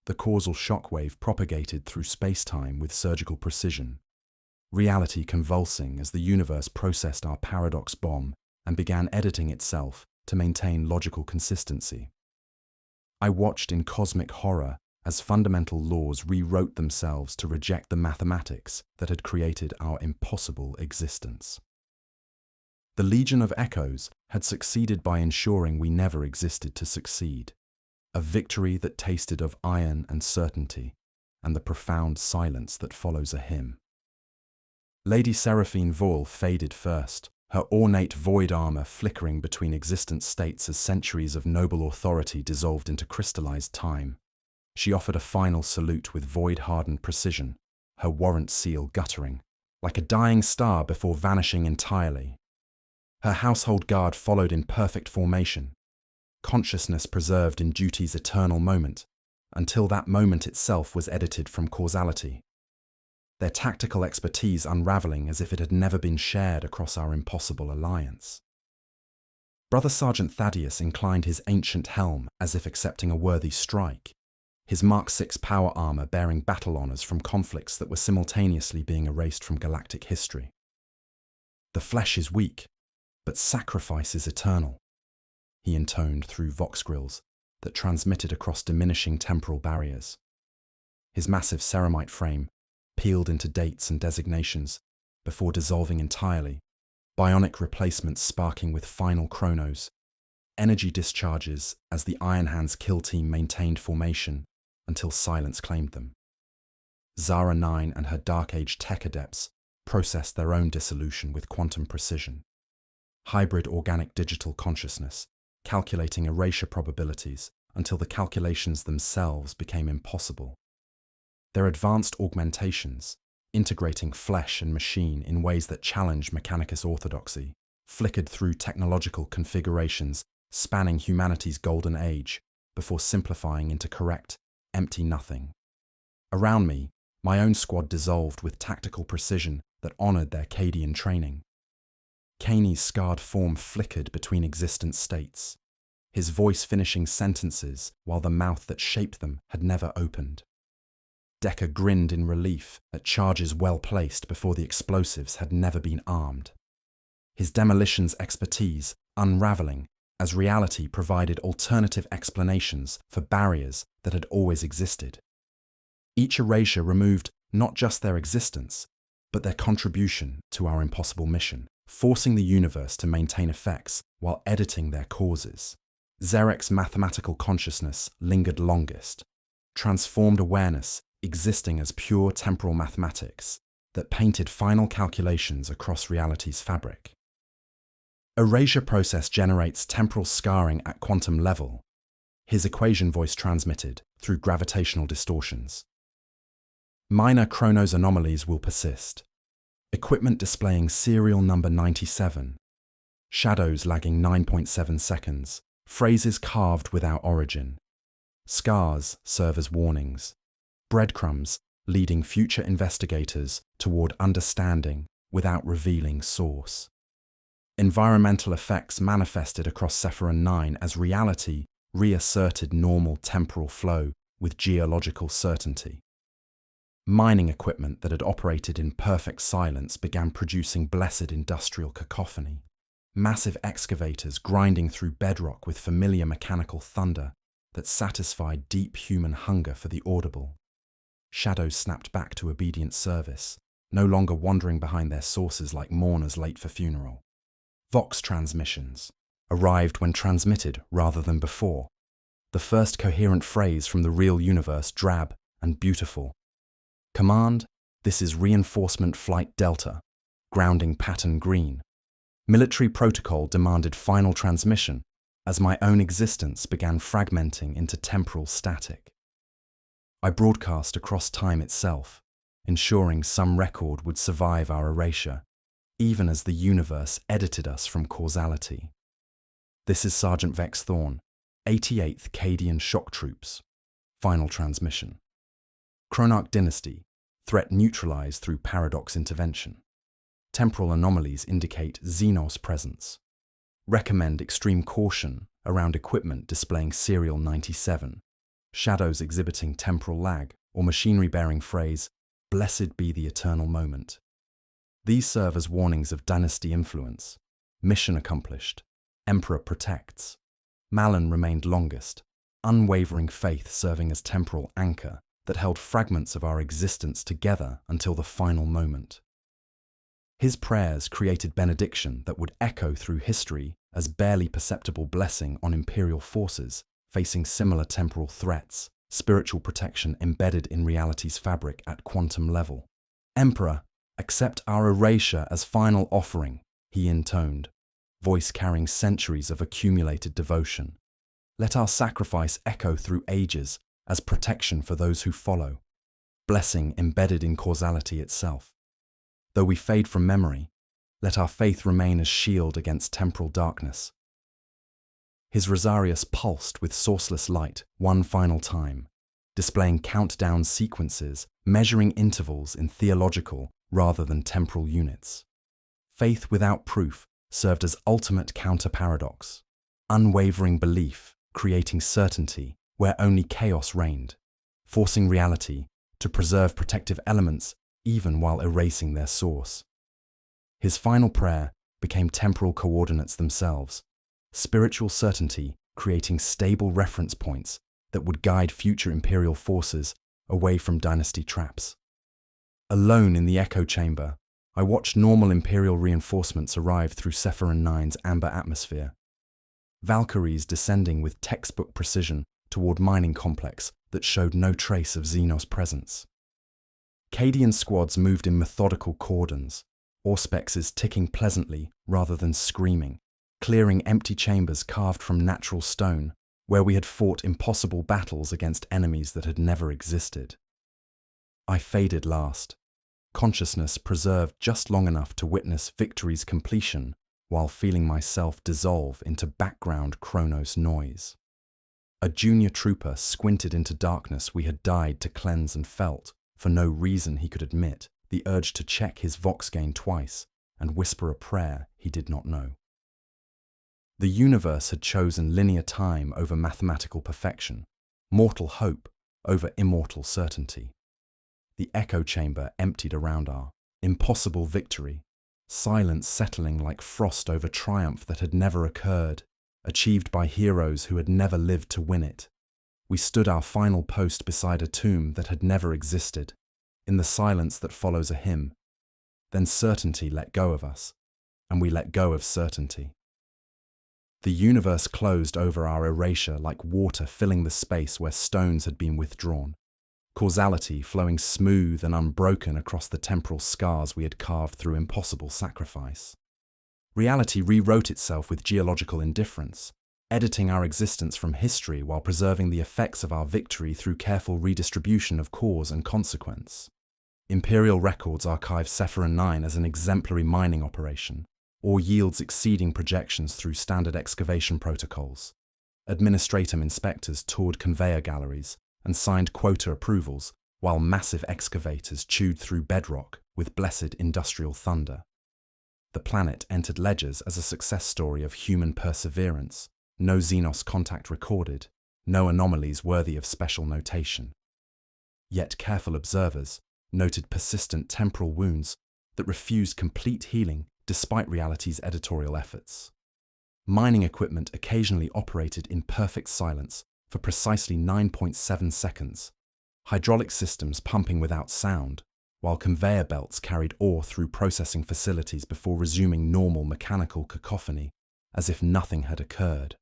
A: The causal shockwave propagated through space-time with surgical precision, reality convulsing as the universe processed our paradox bomb and began editing itself to maintain logical consistency. I watched in cosmic horror as fundamental laws rewrote themselves to reject the mathematics that had created our impossible existence. The Legion of Echoes had succeeded by ensuring we never existed to succeed, a victory that tasted of iron and certainty and the profound silence that follows a hymn. Lady Seraphine Vaul faded first, her ornate void armor flickering between existent states as centuries of noble authority dissolved into crystallized time. She offered a final salute with void-hardened precision, her warrant seal guttering, like a dying star before vanishing entirely. Her household guard followed in perfect formation, consciousness preserved in duty's eternal moment, until that moment itself was edited from causality. Their tactical expertise unraveling as if it had never been shared across our impossible alliance. Brother Sergeant Thaddeus inclined his ancient helm as if accepting a worthy strike, his Mark VI power armor bearing battle honors from conflicts that were simultaneously being erased from galactic history. The flesh is weak, but sacrifice is eternal, he intoned through vox grills that transmitted across diminishing temporal barriers. His massive ceramite frame peeled into dates and designations before dissolving entirely, bionic replacements sparking with final chronos, energy discharges as the Iron Hands kill team maintained formation until silence claimed them. Zara 9 and her Dark Age tech adepts processed their own dissolution with quantum precision. Hybrid organic digital consciousness, calculating erasure probabilities until the calculations themselves became impossible. Their advanced augmentations, integrating flesh and machine in ways that challenged Mechanicus orthodoxy, flickered through technological configurations spanning humanity's golden age before simplifying into correct, empty nothing. Around me, my own squad dissolved with tactical precision that honored their Cadian training. Kaney's scarred form flickered between existent states, his voice finishing sentences while the mouth that shaped them had never opened. Decker grinned in relief at charges well placed before the explosives had never been armed. His demolitions expertise unraveling as reality provided alternative explanations for barriers that had always existed. Each erasure removed not just their existence, but their contribution to our impossible mission, forcing the universe to maintain effects while editing their causes. Zerek's mathematical consciousness lingered longest, transformed awareness existing as pure temporal mathematics that painted final calculations across reality's fabric. Erasure process generates temporal scarring at quantum level, his equation voice transmitted through gravitational distortions. Minor chronos anomalies will persist. Equipment displaying serial number 97. Shadows lagging 9.7 seconds. Phrases carved without origin. Scars serve as warnings. Breadcrumbs leading future investigators toward understanding without revealing source. Environmental effects manifested across Sephiron 9 as reality reasserted normal temporal flow with geological certainty. Mining equipment that had operated in perfect silence began producing blessed industrial cacophony. Massive excavators grinding through bedrock with familiar mechanical thunder that satisfied deep human hunger for the audible. Shadows snapped back to obedient service, no longer wandering behind their sources like mourners late for funeral. Vox transmissions arrived when transmitted rather than before. The first coherent phrase from the real universe drab and beautiful. Command, this is Reinforcement Flight Delta, grounding pattern green. Military protocol demanded final transmission as my own existence began fragmenting into temporal static. I broadcast across time itself, ensuring some record would survive our erasure, even as the universe edited us from causality. This is Sergeant Vex Thorn, 88th Cadian Shock Troops. Final transmission. Chronarch Dynasty, threat neutralized through paradox intervention. Temporal anomalies indicate Xenos presence. Recommend extreme caution around equipment displaying serial 97. Shadows exhibiting temporal lag or machinery bearing phrase, blessed be the eternal moment. These serve as warnings of dynasty influence. Mission accomplished. Emperor protects. Malin remained longest, unwavering faith serving as temporal anchor that held fragments of our existence together until the final moment. His prayers created benediction that would echo through history as barely perceptible blessing on imperial forces facing similar temporal threats, spiritual protection embedded in reality's fabric at quantum level. Emperor, accept our erasure as final offering, he intoned, voice carrying centuries of accumulated devotion. Let our sacrifice echo through ages as protection for those who follow, blessing embedded in causality itself. Though we fade from memory, let our faith remain as shield against temporal darkness. His Rosarius pulsed with sourceless light one final time, displaying countdown sequences, measuring intervals in theological rather than temporal units. Faith without proof served as ultimate counter-paradox, unwavering belief creating certainty where only chaos reigned, forcing reality to preserve protective elements even while erasing their source. His final prayer became temporal coordinates themselves, spiritual certainty creating stable reference points that would guide future imperial forces away from dynasty traps. Alone in the echo chamber, I watched normal imperial reinforcements arrive through Sephiron 9's amber atmosphere. Valkyries descending with textbook precision toward mining complex that showed no trace of Xenos presence. Cadian squads moved in methodical cordons, auspexes ticking pleasantly rather than screaming, clearing empty chambers carved from natural stone where we had fought impossible battles against enemies that had never existed. I faded last, consciousness preserved just long enough to witness victory's completion while feeling myself dissolve into background Chronos noise. A junior trooper squinted into darkness we had died to cleanse and felt, for no reason he could admit, the urge to check his vox gain twice and whisper a prayer he did not know. The universe had chosen linear time over mathematical perfection, mortal hope over immortal certainty. The echo chamber emptied around our impossible victory, silence settling like frost over triumph that had never occurred, achieved by heroes who had never lived to win it. We stood our final post beside a tomb that had never existed, in the silence that follows a hymn. Then certainty let go of us, and we let go of certainty. The universe closed over our erasure like water filling the space where stones had been withdrawn, causality flowing smooth and unbroken across the temporal scars we had carved through impossible sacrifice. Reality rewrote itself with geological indifference, editing our existence from history while preserving the effects of our victory through careful redistribution of cause and consequence. Imperial records archive Sephiron 9 as an exemplary mining operation, or yields exceeding projections through standard excavation protocols. Administratum inspectors toured conveyor galleries and signed quota approvals, while massive excavators chewed through bedrock with blessed industrial thunder. The planet entered ledgers as a success story of human perseverance, no Xenos contact recorded, no anomalies worthy of special notation. Yet careful observers noted persistent temporal wounds that refused complete healing despite reality's editorial efforts. Mining equipment occasionally operated in perfect silence for precisely 9.7 seconds, hydraulic systems pumping without sound, while conveyor belts carried ore through processing facilities before resuming normal mechanical cacophony, as if nothing had occurred.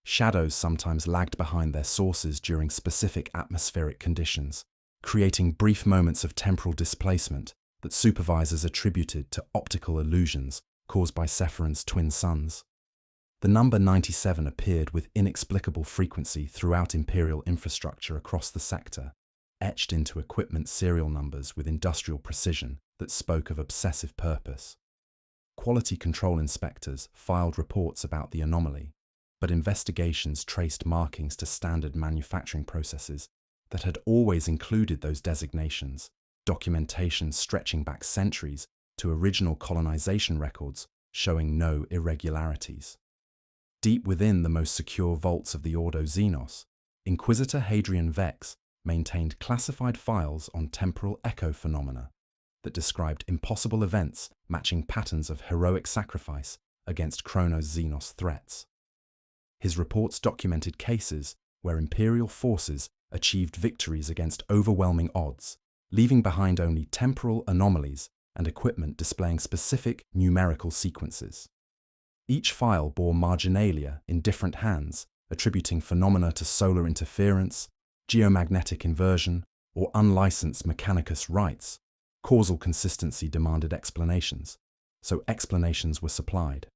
A: Shadows sometimes lagged behind their sources during specific atmospheric conditions, creating brief moments of temporal displacement that supervisors attributed to optical illusions caused by Sephiron's twin suns. The number 97 appeared with inexplicable frequency throughout Imperial infrastructure across the sector, etched into equipment serial numbers with industrial precision that spoke of obsessive purpose. Quality control inspectors filed reports about the anomaly, but investigations traced markings to standard manufacturing processes that had always included those designations, documentation stretching back centuries to original colonization records showing no irregularities. Deep within the most secure vaults of the Ordo Xenos, Inquisitor Hadrian Vex maintained classified files on temporal echo phenomena that described impossible events matching patterns of heroic sacrifice against Chronos Xenos threats. His reports documented cases where Imperial forces achieved victories against overwhelming odds, leaving behind only temporal anomalies and equipment displaying specific numerical sequences. Each file bore marginalia in different hands, attributing phenomena to solar interference, geomagnetic inversion, or unlicensed Mechanicus rights. Causal consistency demanded explanations, so explanations were supplied.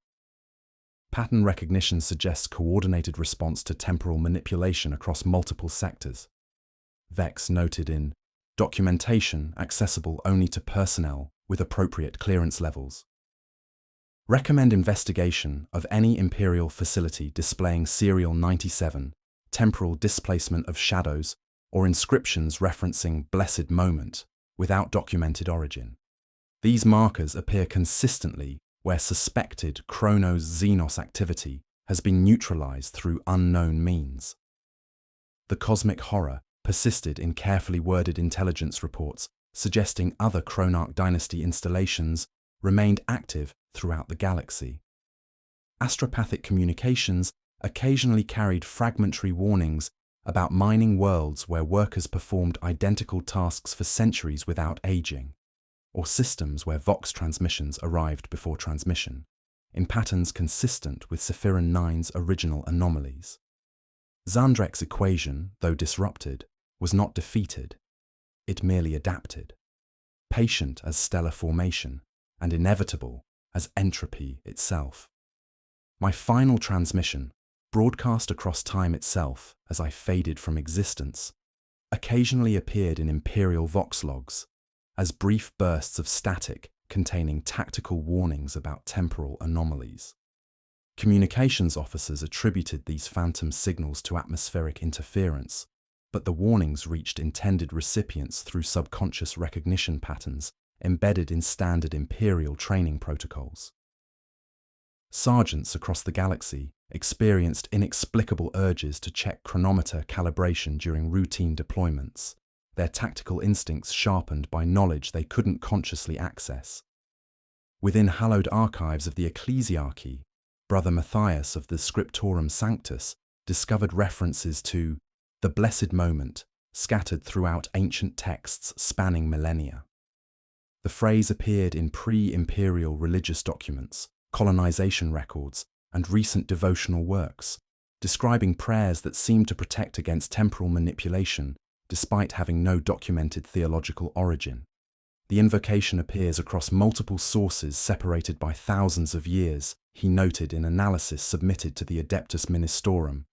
A: Pattern recognition suggests coordinated response to temporal manipulation across multiple sectors. Vex noted in documentation accessible only to personnel with appropriate clearance levels. Recommend investigation of any Imperial facility displaying Serial 97, temporal displacement of shadows, or inscriptions referencing blessed moment without documented origin. These markers appear consistently where suspected Chronos-Xenos activity has been neutralized through unknown means. The cosmic horror persisted in carefully worded intelligence reports suggesting other Chronarch dynasty installations remained active throughout the galaxy. Astropathic communications occasionally carried fragmentary warnings about mining worlds where workers performed identical tasks for centuries without aging, or systems where Vox transmissions arrived before transmission, in patterns consistent with Sephiron 9's original anomalies. Xandrek's equation, though disrupted, was not defeated. It merely adapted, patient as stellar formation and inevitable as entropy itself. My final transmission, broadcast across time itself as I faded from existence, occasionally appeared in Imperial Vox logs as brief bursts of static containing tactical warnings about temporal anomalies. Communications officers attributed these phantom signals to atmospheric interference, but the warnings reached intended recipients through subconscious recognition patterns embedded in standard Imperial training protocols. Sergeants across the galaxy experienced inexplicable urges to check chronometer calibration during routine deployments, their tactical instincts sharpened by knowledge they couldn't consciously access. Within hallowed archives of the Ecclesiarchy, Brother Matthias of the Scriptorum Sanctus discovered references to the blessed moment scattered throughout ancient texts spanning millennia. The phrase appeared in pre-imperial religious documents, colonization records, and recent devotional works, describing prayers that seemed to protect against temporal manipulation despite having no documented theological origin. The invocation appears across multiple sources separated by thousands of years, he noted in analysis submitted to the Adeptus Ministorum.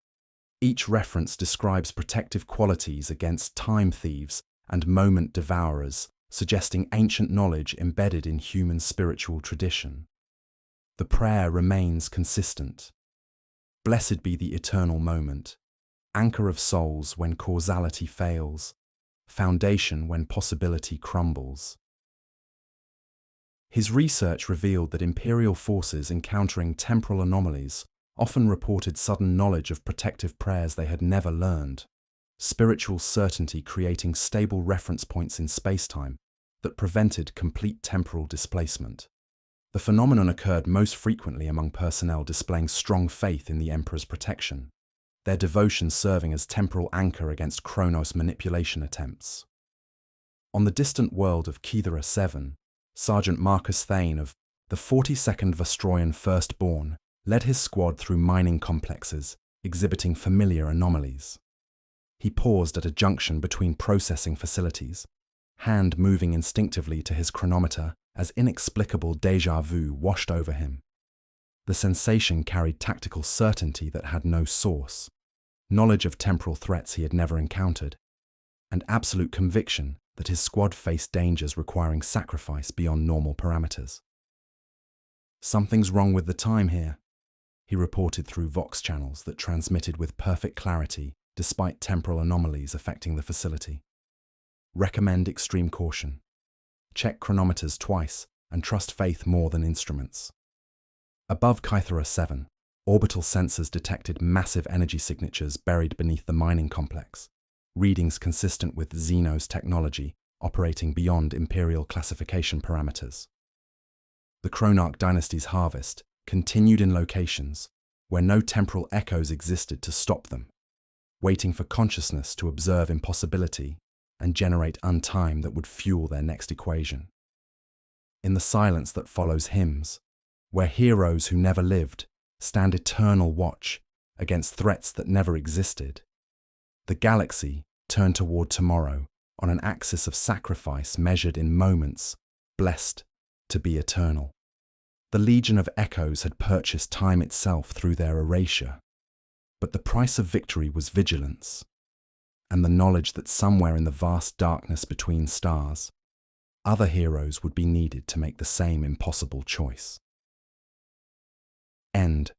A: Each reference describes protective qualities against time thieves and moment devourers, suggesting ancient knowledge embedded in human spiritual tradition. The prayer remains consistent. Blessed be the eternal moment, anchor of souls when causality fails, foundation when possibility crumbles. His research revealed that Imperial forces encountering temporal anomalies often reported sudden knowledge of protective prayers they had never learned, spiritual certainty creating stable reference points in spacetime that prevented complete temporal displacement. The phenomenon occurred most frequently among personnel displaying strong faith in the Emperor's protection, their devotion serving as temporal anchor against Chronos manipulation attempts. On the distant world of Kithera 7, Sergeant Marcus Thane of the 42nd Vostroyan Firstborn led his squad through mining complexes, exhibiting familiar anomalies. He paused at a junction between processing facilities, hand moving instinctively to his chronometer as inexplicable déjà vu washed over him. The sensation carried tactical certainty that had no source, knowledge of temporal threats he had never encountered, and absolute conviction that his squad faced dangers requiring sacrifice beyond normal parameters. "Something's wrong with the time here," he reported through Vox channels that transmitted with perfect clarity despite temporal anomalies affecting the facility. "Recommend extreme caution. Check chronometers twice and trust faith more than instruments." Above Kythera 7, orbital sensors detected massive energy signatures buried beneath the mining complex, readings consistent with Xenos technology operating beyond Imperial classification parameters. The Chronarch dynasty's harvest continued in locations where no temporal echoes existed to stop them, waiting for consciousness to observe impossibility and generate untime that would fuel their next equation. In the silence that follows hymns, where heroes who never lived stand eternal watch against threats that never existed, the galaxy turned toward tomorrow on an axis of sacrifice measured in moments, blessed to be eternal. The Legion of Echoes had purchased time itself through their erasure, but the price of victory was vigilance, and the knowledge that somewhere in the vast darkness between stars, other heroes would be needed to make the same impossible choice. End